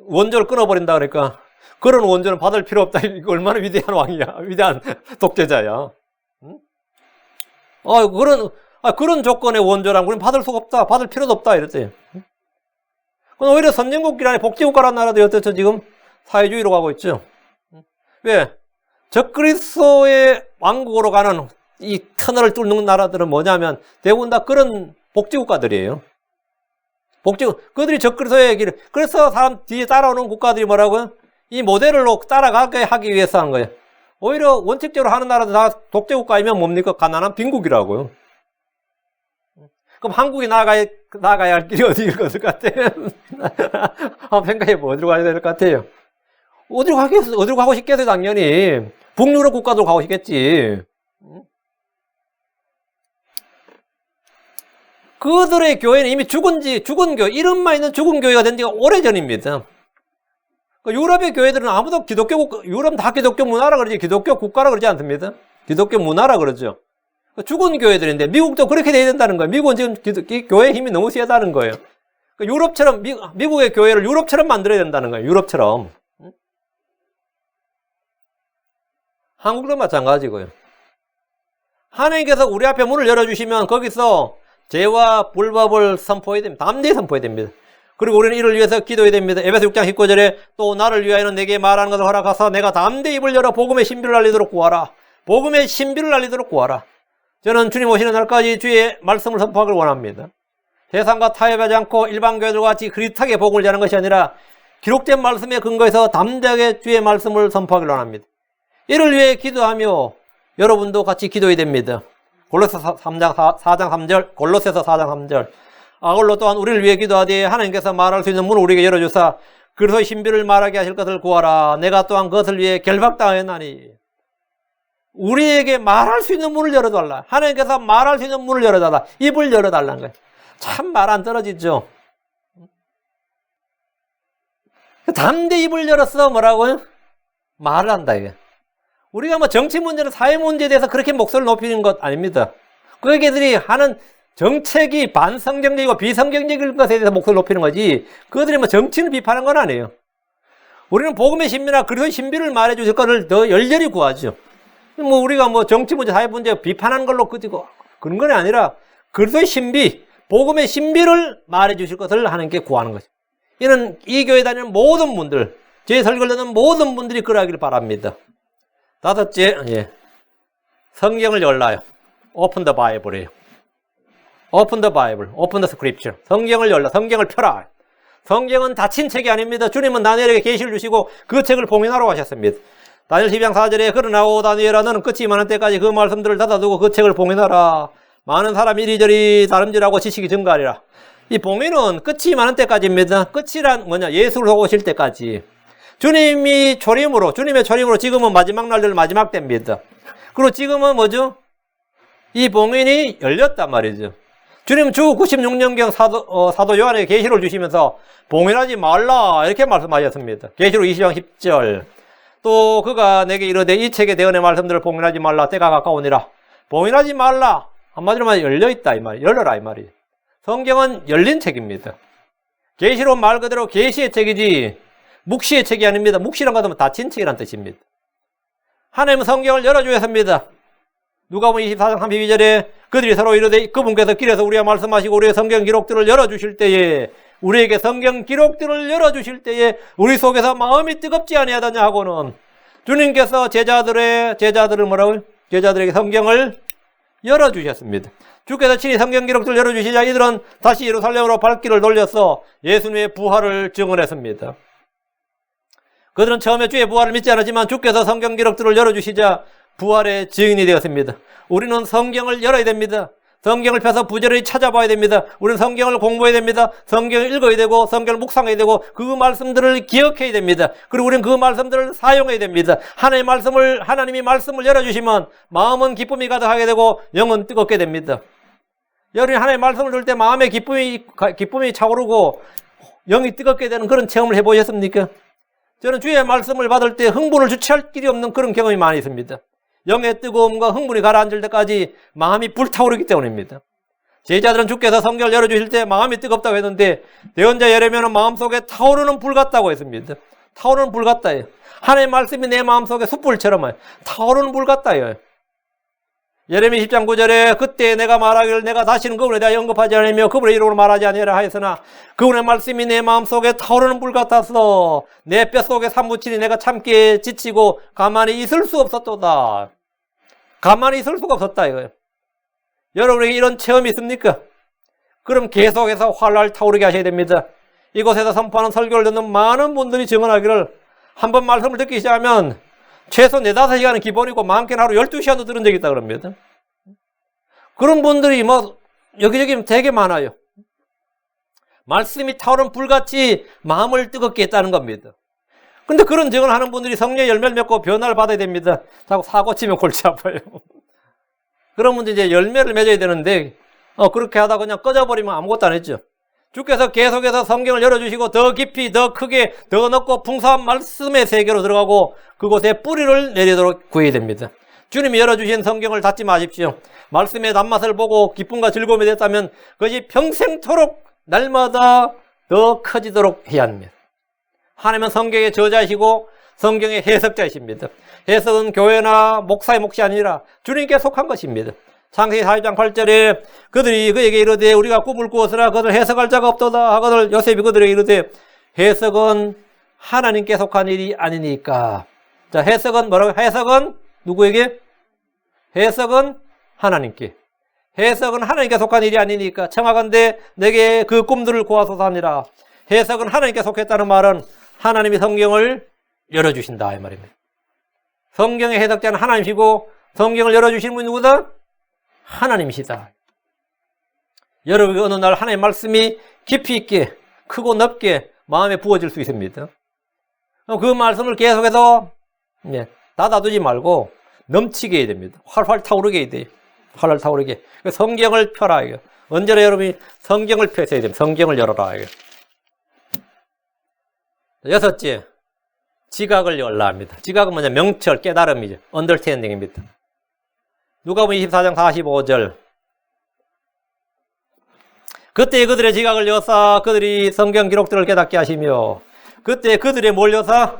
원조를 끊어버린다 그러니까 그런 원조는 받을 필요 없다. 이거 얼마나 위대한 왕이야. 위대한 독재자야. 응? 그런 조건의 원조랑 우리는 받을 수가 없다. 받을 필요도 없다. 이랬지. 응? 그럼 오히려 선진국이라니 복지국가라는 나라도 어떻죠? 지금 사회주의로 가고 있죠. 응? 왜? 적그리스도의 왕국으로 가는 이 터널을 뚫는 나라들은 뭐냐면 대부분 다 그런 복지국가들이에요. 그들이 적그리스도의 길을. 그래서 사람 뒤에 따라오는 국가들이 뭐라고요? 이 모델을 따라가게 하기 위해서 한 거예요. 오히려 원칙적으로 하는 나라도 다 독재국가이면 뭡니까? 가난한 빈국이라고요. 그럼 한국이 나아가야 할 길이 어디일 것 같아요? 한번 생각해보면 어디로 가야 될 것 같아요? 어디로 가고 싶겠어요, 당연히. 북유럽 국가도 가고 싶겠지. 그들의 교회는 이미 죽은 교회, 이름만 있는 죽은 교회가 된 지가 오래전입니다. 유럽의 교회들은 아무도 유럽 다 기독교 문화라 그러지, 기독교 국가라 그러지 않습니다. 기독교 문화라 그러죠. 죽은 교회들인데, 미국도 그렇게 돼야 된다는 거예요. 미국은 지금 교회의 힘이 너무 세다는 거예요. 유럽처럼, 미국의 교회를 유럽처럼 만들어야 된다는 거예요. 유럽처럼. 한국도 마찬가지고요. 하나님께서 우리 앞에 문을 열어주시면 거기서 죄와 불법을 선포해야 됩니다. 담대히 선포해야 됩니다. 그리고 우리는 이를 위해서 기도해야 됩니다. 에베소 6장 19절에 또 나를 위하여는 내게 말하는 것을 허락하사 내가 담대히 입을 열어 복음의 신비를 알리도록 구하라. 복음의 신비를 알리도록 구하라. 저는 주님 오시는 날까지 주의 말씀을 선포하기를 원합니다. 세상과 타협하지 않고 일반 교회들과 같이 그릿하게 복음을 전하는 것이 아니라 기록된 말씀에 근거해서 담대하게 주의 말씀을 선포하기를 원합니다. 이를 위해 기도하며 여러분도 같이 기도해야 됩니다. 골로새서 4장 3절, 골로새서 4장 3절. 아울러 또한 우리를 위해 기도하되 하나님께서 말할 수 있는 문을 우리에게 열어주사 그리스도의 신비를 말하게 하실 것을 구하라. 내가 또한 그것을 위해 결박당하였나니. 우리에게 말할 수 있는 문을 열어달라. 하나님께서 말할 수 있는 문을 열어달라. 입을 열어달라는 거예요. 참 말 안 떨어지죠. 담대히 입을 열었어. 뭐라고요? 말을 한다 이게. 우리가 뭐 정치 문제나 사회 문제에 대해서 그렇게 목소리를 높이는 것 아닙니다. 그들이 하는 정책이 반성경적이고 비성경적인 것에 대해서 목소리를 높이는 거지 그들이 뭐 정치를 비판하는 건 아니에요. 우리는 복음의 신비나 그리스도의 신비를 말해주실 것을 더 열렬히 구하죠. 뭐 우리가 뭐 정치 문제, 사회 문제 비판하는 걸로 그런 건 아니라 그리스도의 신비, 복음의 신비를 말해주실 것을 하나님께 구하는 거죠. 이는 이 교회 다니는 모든 분들, 제 설교를 듣는 모든 분들이 그러하기를 바랍니다. 다섯째, 성경을 열라요. Open the Bible이에요. Open the Bible, Open the Scripture. 성경을 열라, 성경을 펴라. 성경은 닫힌 책이 아닙니다. 주님은 다니엘에게 계시를 주시고 그 책을 봉인하라고 하셨습니다. 다니엘 12장 4절에 그러나 오 다니엘아 너는 끝이 많은 때까지 그 말씀들을 닫아두고 그 책을 봉인하라. 많은 사람이 이리저리 다름질하고 지식이 증가하리라. 이 봉인은 끝이 많은 때까지입니다. 끝이란 뭐냐? 예수를 오실 때까지. 주님의 초림으로 지금은 마지막 날들 마지막 때입니다. 그리고 지금은 뭐죠? 이 봉인이 열렸단 말이죠. 주님은 주 96년경 사도 요한에게 계시를 주시면서 봉인하지 말라 이렇게 말씀하셨습니다. 계시록 20장 10절. 또 그가 내게 이르되 이 책에 대언의 말씀들을 봉인하지 말라 때가 가까우니라. 봉인하지 말라. 한마디로 말해 열려있다 이 말이에요. 열려라 이 말이에요. 성경은 열린 책입니다. 계시록 말 그대로 계시의 책이지 묵시의 책이 아닙니다. 묵시란 것은 닫힌 책이란 뜻입니다. 하나님은 성경을 열어주셨습니다. 누가복음 24장 32절에 그들이 서로 이르되 그분께서 길에서 우리와 말씀하시고 우리의 성경 기록들을 열어주실 때에 우리에게 성경 기록들을 열어주실 때에 우리 속에서 마음이 뜨겁지 아니하더냐 하고는 주님께서 제자들을 뭐라고요? 제자들에게 성경을 열어주셨습니다. 주께서 친히 성경 기록들을 열어주시자 이들은 다시 예루살렘으로 발길을 돌려서 예수님의 부활을 증언했습니다. 그들은 처음에 주의 부활을 믿지 않았지만 주께서 성경 기록들을 열어주시자 부활의 증인이 되었습니다. 우리는 성경을 열어야 됩니다. 성경을 펴서 부지런히 찾아봐야 됩니다. 우리는 성경을 공부해야 됩니다. 성경을 읽어야 되고 성경을 묵상해야 되고 그 말씀들을 기억해야 됩니다. 그리고 우리는 그 말씀들을 사용해야 됩니다. 하나님이 말씀을 열어주시면 마음은 기쁨이 가득하게 되고 영은 뜨겁게 됩니다. 여러분이 하나님의 말씀을 들을 때 마음의 기쁨이 차오르고 영이 뜨겁게 되는 그런 체험을 해보셨습니까? 저는 주의 말씀을 받을 때 흥분을 주체할 길이 없는 그런 경험이 많이 있습니다. 영의 뜨거움과 흥분이 가라앉을 때까지 마음이 불타오르기 때문입니다. 제자들은 주께서 성경을 열어주실 때 마음이 뜨겁다고 했는데 대언자 예레미야는 마음속에 타오르는 불 같다고 했습니다. 타오르는 불 같다요. 하나님의 말씀이 내 마음속에 숯불처럼 타오르는 불 같다요. 예레미야 10장 9절에 그때 내가 말하기를 내가 다시는 그분에 대하여 언급하지 않으며 그분의 이름으로 말하지 아니하라 하였으나 그분의 말씀이 내 마음속에 타오르는 불 같아서 내 뼛속에 사무치니 내가 참기에 지치고 가만히 있을 수 없었도다. 가만히 있을 수가 없었다 이거예요. 여러분에게 이런 체험이 있습니까? 그럼 계속해서 활활 타오르게 하셔야 됩니다. 이곳에서 선포하는 설교를 듣는 많은 분들이 증언하기를 한번 말씀을 듣기 시작하면 최소 4-5시간은 기본이고 많게는 하루 12시간도 들은 적이 있다 그럽니다. 그런 분들이 뭐 여기저기 되게 많아요. 말씀이 타오르는 불같이 마음을 뜨겁게 했다는 겁니다. 근데 그런 증언하는 분들이 성령의 열매를 맺고 변화를 받아야 됩니다. 자꾸 사고 치면 골치 아파요. 그런 분들이 이제 열매를 맺어야 되는데 그렇게 하다 그냥 꺼져버리면 아무것도 안 했죠. 주께서 계속해서 성경을 열어주시고 더 깊이 더 크게 더 넓고 풍성한 말씀의 세계로 들어가고 그곳에 뿌리를 내리도록 구해야 됩니다. 주님이 열어주신 성경을 닫지 마십시오. 말씀의 단맛을 보고 기쁨과 즐거움이 됐다면 그것이 평생토록 날마다 더 커지도록 해야 합니다. 하나님은 성경의 저자이시고 성경의 해석자이십니다. 해석은 교회나 목사의 몫이 아니라 주님께 속한 것입니다. 창세기 42장 8절에 그들이 그에게 이르되 우리가 꿈을 꾸었으나 그것을 해석할 자가 없도다 하거늘 요셉이 그들에게 이르되 해석은 하나님께 속한 일이 아니니까. 자, 해석은 뭐라고? 해석은 누구에게? 해석은 하나님께. 해석은 하나님께 속한 일이 아니니까 청하건대 내게 그 꿈들을 구하소서 하니라. 해석은 하나님께 속했다는 말은 하나님이 성경을 열어주신다 이 말입니다. 성경의 해석자는 하나님이시고 성경을 열어주시는 분이 누구다? 하나님이시다. 여러분이 어느 날 하나님의 말씀이 깊이 있게 크고 넓게 마음에 부어질 수 있습니다. 그 말씀을 계속해서 닫아두지 말고 넘치게 해야 됩니다. 활활 타오르게 해야 돼요. 활활 타오르게. 성경을 펴라. 이거. 언제나 여러분이 성경을 펴셔야 됩니다. 성경을 열어라. 이거. 여섯째, 지각을 열라 합니다. 지각은 뭐냐? 명철, 깨달음이죠. 언더스탠딩입니다. 누가복음 24장 45절. 그때 그들의 지각을 여사 그들이 성경 기록들을 깨닫게 하시며 그때 그들의 뭘 여사?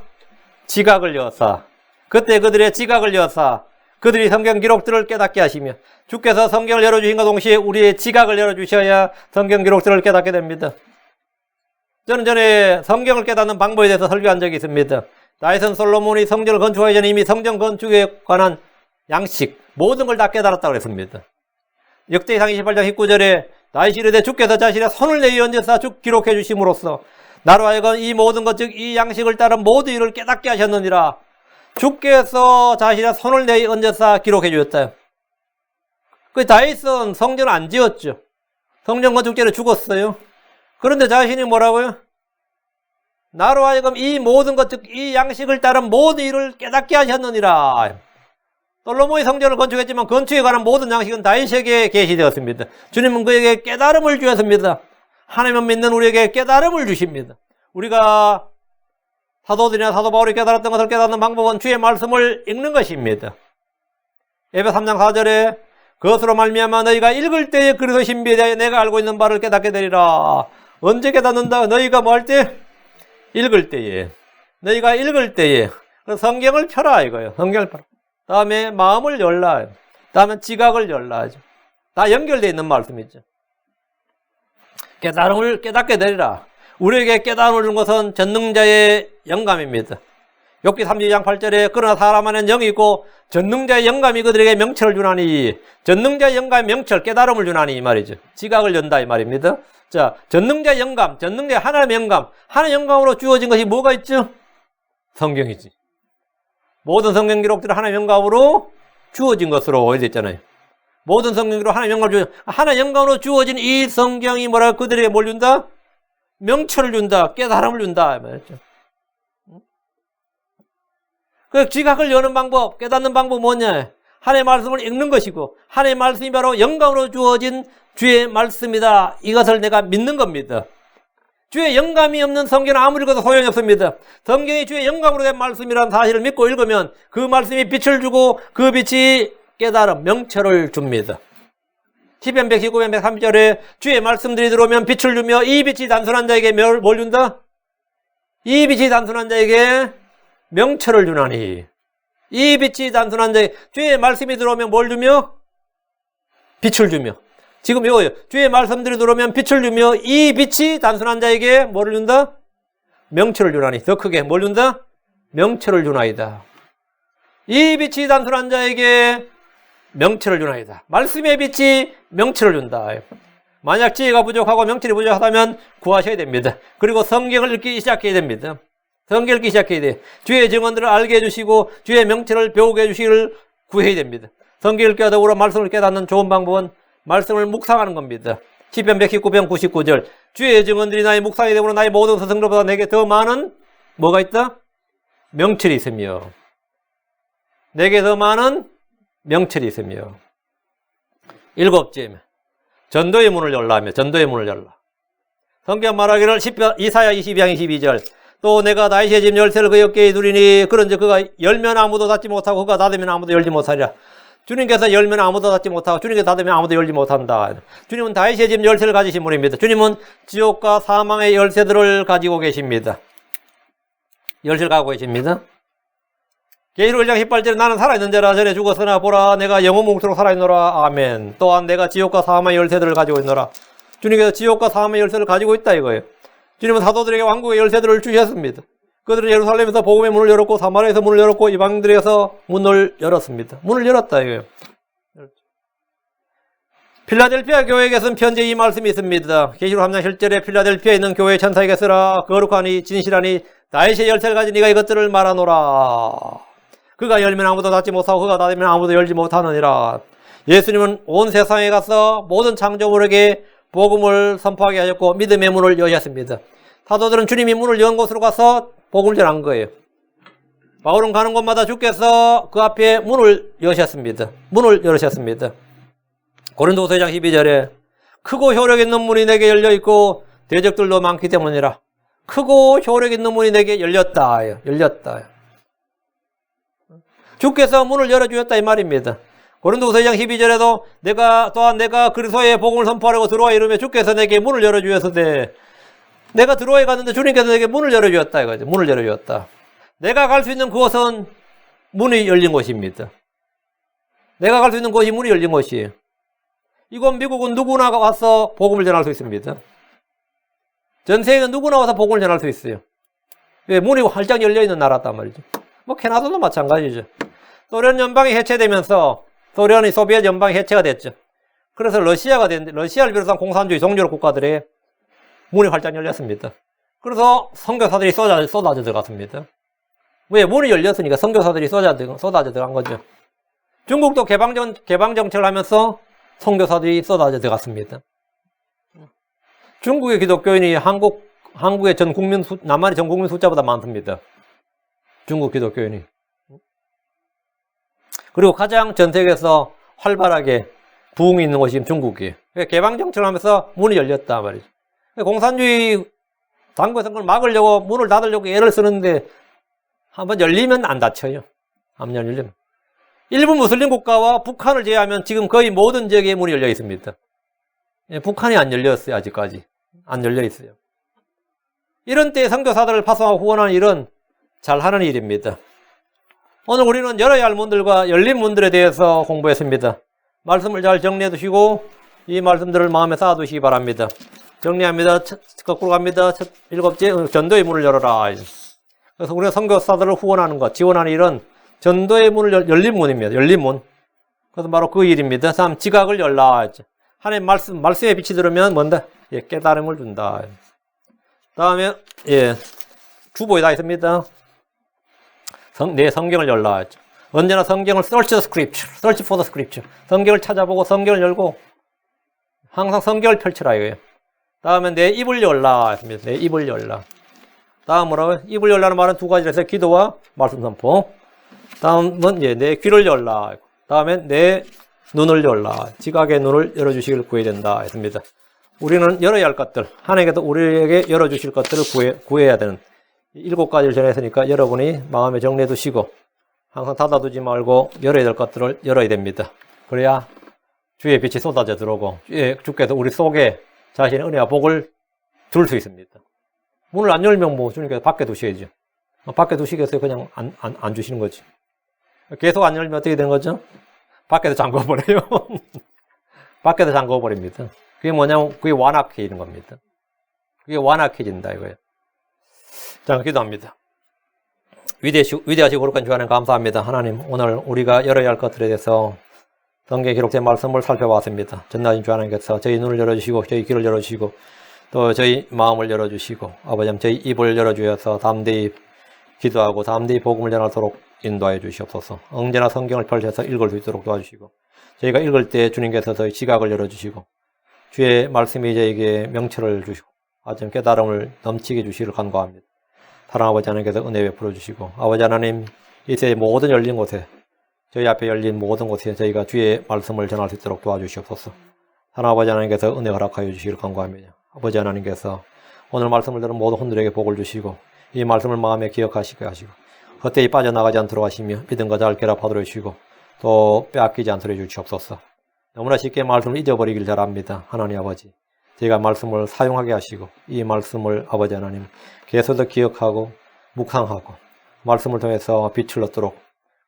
지각을 여사. 그때 그들의 지각을 여사 그들이 성경 기록들을 깨닫게 하시며 주께서 성경을 열어주신과 동시에 우리의 지각을 열어주셔야 성경 기록들을 깨닫게 됩니다. 저는 전에 성경을 깨닫는 방법에 대해서 설교한 적이 있습니다. 다윗은 솔로몬이 성전을 건축하기 전에 이미 성전 건축에 관한 양식 모든 걸 다 깨달았다고 했습니다. 역대기상 28장 19절에 다윗이 이르되 주께서 자신의 손을 내어 얹으사 쭉 기록해 주심으로써 나로 하여금 이 모든 것 즉 이 양식을 따른 모든 일을 깨닫게 하셨느니라. 주께서 자신의 손을 내어 얹으사 기록해 주셨다. 그 다윗은 성전을 안 지었죠. 성전 건축 전에 죽었어요. 그런데 자신이 뭐라고요? 나로 하여금 이 모든 것 즉 이 양식을 따른 모든 일을 깨닫게 하셨느니라. 솔로몬이 성전을 건축했지만 건축에 관한 모든 양식은 다윗에게 계시되었습니다. 주님은 그에게 깨달음을 주셨습니다. 하나님을 믿는 우리에게 깨달음을 주십니다. 우리가 사도들이나 사도 바울이 깨달았던 것을 깨닫는 방법은 주의 말씀을 읽는 것입니다. 에베소 3장 4절에 그것으로 말미암아 너희가 읽을 때에 그리스도 신비에 대하여 내가 알고 있는 바를 깨닫게 되리라. 언제 깨닫는다? 너희가 뭐 할 때? 읽을 때에. 너희가 읽을 때에. 성경을 펴라 이거예요. 성경을 펴라. 다음에 마음을 열라. 다음에 지각을 열라. 다 연결되어 있는 말씀이죠. 깨달음을 깨닫게 되리라. 우리에게 깨달음을 준 것은 전능자의 영감입니다. 욥기 32장 8절에 그러나 사람 안에는 영이 있고 전능자의 영감이 그들에게 명철을 주나니 전능자의 영감이 명철 깨달음을 주나니 이 말이죠. 지각을 연다 이 말입니다. 자, 전능자의 영감, 전능자의 하나님의 영감, 하나님의 영감으로 주어진 것이 뭐가 있죠? 성경이지. 모든 성경 기록들은 하나님의 영감으로 주어진 것으로 되어 있잖아요. 모든 성경 기록 하나님의 영감으로 하나님의 영감으로 주어진 이 성경이 뭐라 그들에게 뭘 준다? 명철을 준다, 깨달음을 준다 말이죠. 그 지각을 여는 방법, 깨닫는 방법 뭐냐? 하나님의 말씀을 읽는 것이고 하나님의 말씀이 바로 영감으로 주어진 주의 말씀이다. 이것을 내가 믿는 겁니다. 주의 영감이 없는 성경은 아무리 읽어도 소용이 없습니다. 성경이 주의 영감으로 된 말씀이라는 사실을 믿고 읽으면 그 말씀이 빛을 주고 그 빛이 깨달음, 명철을 줍니다. 시편 119편 130절에 주의 말씀들이 들어오면 빛을 주며 이 빛이 단순한 자에게 뭘 준다? 이 빛이 단순한 자에게 명철을 주나니. 이 빛이 단순한 자에게 주의 말씀이 들어오면 뭘 주며? 빛을 주며. 지금 이거예요. 주의 말씀들이 들어오면 빛을 주며 이 빛이 단순한 자에게 뭐를 준다? 명철을 주나니. 더 크게 뭘 준다? 명철을 주나이다. 이 빛이 단순한 자에게 명철을 주나이다. 말씀의 빛이 명철을 준다. 만약 지혜가 부족하고 명철이 부족하다면 구하셔야 됩니다. 그리고 성경을 읽기 시작해야 됩니다. 성경을 읽기 시작해야 돼. 주의 증언들을 알게 해주시고 주의 명철을 배우게 해주시기를 구해야 됩니다. 성경을 읽기와 더불어 말씀을 깨닫는 좋은 방법은 말씀을 묵상하는 겁니다. 시편 119편 99절 주의 증언들이 나의 묵상이 되므로 나의 모든 서성들보다 내게 더 많은 뭐가 있다? 명철이 있으며 내게 더 많은 명철이 있으며. 일곱째, 전도의 문을 열라 하며 전도의 문을 열라. 성경 말하기를 이사야 22장 22절 또 내가 다윗의 집 열쇠를 그 어깨에 두리니 그런즉 그가 열면 아무도 닫지 못하고 그가 닫으면 아무도 열지 못하리라. 주님께서 열면 아무도 닫지 못하고 주님께서 닫으면 아무도 열지 못한다. 주님은 다윗의 집 열쇠를 가지신 분입니다. 주님은 지옥과 사망의 열쇠들을 가지고 계십니다. 열쇠를 갖고 계십니다. 계시록 1장 18절에 나는 살아있는 자라 전에 죽었으나 보라 내가 영원 몽토록 살아있노라. 아멘. 또한 내가 지옥과 사망의 열쇠들을 가지고 있노라. 주님께서 지옥과 사망의 열쇠를 가지고 있다 이거예요. 주님은 사도들에게 왕국의 열쇠들을 주셨습니다. 그들은 예루살렘에서 복음의 문을 열었고 사마리아에서 문을 열었고 이방인들에서 문을 열었습니다. 문을 열었다 이거예요. 필라델피아 교회에게 쓴 편지에 이 말씀이 있습니다. 계시록 3장 7절에 필라델피아에 있는 교회 천사에게 쓰라. 거룩하니 진실하니 다윗의 열쇠를 가진 네가 이것들을 말하노라. 그가 열면 아무도 닫지 못하고 그가 닫으면 아무도 열지 못하느니라. 예수님은 온 세상에 가서 모든 창조물에게 복음을 선포하게 하셨고 믿음의 문을 여셨습니다. 사도들은 주님이 문을 연 곳으로 가서 복음을 전한 거예요. 바울은 가는 곳마다 주께서 그 앞에 문을 여셨습니다. 문을 열으셨습니다. 고린도후서 2장 12절에 크고 효력 있는 문이 내게 열려 있고 대적들도 많기 때문이라. 크고 효력 있는 문이 내게 열렸다. 열렸다. 주께서 문을 열어주셨다 이 말입니다. 고린도후서 2장 12절에도 또한 내가 그리스도의 복음을 선포하려고 들어와 이르며 주께서 내게 문을 열어주셨으되 내가 들어와 갔는데 주님께서 내게 문을 열어주었다 이거죠. 문을 열어주었다. 내가 갈 수 있는 그곳은 문이 열린 곳입니다. 내가 갈 수 있는 곳이 문이 열린 곳이에요. 이곳 미국은 누구나 와서 복음을 전할 수 있습니다. 전 세계는 누구나 와서 복음을 전할 수 있어요. 왜? 문이 활짝 열려있는 나라단 말이죠. 뭐 캐나다도 마찬가지죠. 소련 연방이 해체되면서 소비에트 연방이 해체가 됐죠. 그래서 러시아가 됐는데 러시아를 비롯한 공산주의 종주국 국가들의 문이 활짝 열렸습니다. 그래서 선교사들이 쏟아져 들어갔습니다. 왜? 문이 열렸으니까 선교사들이 쏟아져 들어간 거죠. 중국도 개방 정책을 하면서 선교사들이 쏟아져 들어갔습니다. 중국의 기독교인이 한국의 남한의 전 국민 숫자보다 많습니다. 중국 기독교인이. 그리고 가장 전 세계에서 활발하게 부흥이 있는 곳이 중국이에요. 개방 정책을 하면서 문이 열렸다 말이죠. 공산주의 당국에서 그걸 막으려고 문을 닫으려고 애를 쓰는데 한번 열리면 안 닫혀요. 한번 열리면. 일부 무슬림 국가와 북한을 제외하면 지금 거의 모든 지역에 문이 열려 있습니다. 북한이 안 열렸어요. 아직까지. 안 열려 있어요. 이런 때에 선교사들을 파송하고 후원하는 일은 잘하는 일입니다. 오늘 우리는 열어야 할 문들과 열린 문들에 대해서 공부했습니다. 말씀을 잘 정리해 두시고 이 말씀들을 마음에 쌓아 두시기 바랍니다. 정리합니다. 거꾸로 갑니다. 일곱째, 전도의 문을 열어라. 그래서 우리가 선교사들을 후원하는 것, 지원하는 일은 전도의 문을 열린 문입니다. 열린 문. 그래서 바로 그 일입니다. 다음, 지각을 열라. 하나님 말씀에 빛이 들으면 뭔다? 예, 깨달음을 준다. 다음에, 예, 주보에 다 있습니다. 내 성경을 열라. 언제나 성경을 search the scripture, search for the scripture. 성경을 찾아보고 성경을 열고 항상 성경을 펼쳐라 이거예요. 다음에 내 입을 열라 했습니다. 내 입을 열라. 다음으로 입을 열라는 말은 두 가지로 해서 기도와 말씀 선포. 다음은 예, 내 귀를 열라. 다음에 내 눈을 열라. 지각의 눈을 열어주시길 구해야 된다 했습니다. 우리는 열어야 할 것들, 하나님께서 우리에게 열어주실 것들을 구해야 되는 7가지를 전했으니까 여러분이 마음에 정리해 두시고 항상 닫아두지 말고 열어야 될 것들을 열어야 됩니다. 그래야 주의 빛이 쏟아져 들어오고 주께서 우리 속에 자신의 은혜와 복을 둘 수 있습니다. 문을 안 열면 뭐 주님께서 밖에 두셔야죠. 밖에 두시겠어요? 그냥 안 주시는 거지. 계속 안 열면 어떻게 되는 거죠? 밖에서 잠궈버려요. 밖에서 잠궈버립니다. 그게 뭐냐면 그게 완악해지는 겁니다. 그게 완악해진다 이거예요. 자, 기도합니다. 위대하시고 거룩한 주 하나님 감사합니다. 하나님, 오늘 우리가 열어야 할 것들에 대해서 성경에 기록된 말씀을 살펴봤습니다. 전나신 주 하나님께서 저희 눈을 열어주시고 저희 귀를 열어주시고 또 저희 마음을 열어주시고 아버지 저희 입을 열어주셔서 담대히 기도하고 담대히 복음을 전하도록 인도하여 주시옵소서. 언제나 성경을 펼쳐서 읽을 수 있도록 도와주시고 저희가 읽을 때 주님께서 저희 지각을 열어주시고 주의 말씀이 저에게 명철을 주시고 아주 깨달음을 넘치게 주시기를 간구합니다. 사랑하는 아버지 하나님께서 은혜 베풀어 주시고 아버지 하나님 이 세계 모든 열린 곳에 저희 앞에 열린 모든 곳에 저희가 주의 말씀을 전할 수 있도록 도와주시옵소서. 사랑하는 아버지 하나님께서 은혜 허락하여 주시기를 간구합니다. 아버지 하나님께서 오늘 말씀을 들은 모든 혼들에게 복을 주시고 이 말씀을 마음에 기억하시게 하시고 헛되이 빠져나가지 않도록 하시며 믿음과 잘 결합하도록 해주시고 또 빼앗기지 않도록 해주시옵소서. 너무나 쉽게 말씀을 잊어버리길 잘합니다. 하나님 아버지 저희가 말씀을 사용하게 하시고 이 말씀을 아버지 하나님 계속해서 기억하고 묵상하고 말씀을 통해서 빛을 얻도록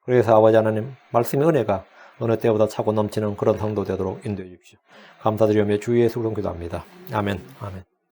그래서 아버지 하나님 말씀의 은혜가 어느 때보다 차고 넘치는 그런 성도 되도록 인도해 주십시오. 감사드리며 주 예수 이름으로 기도합니다. 아멘. 아멘.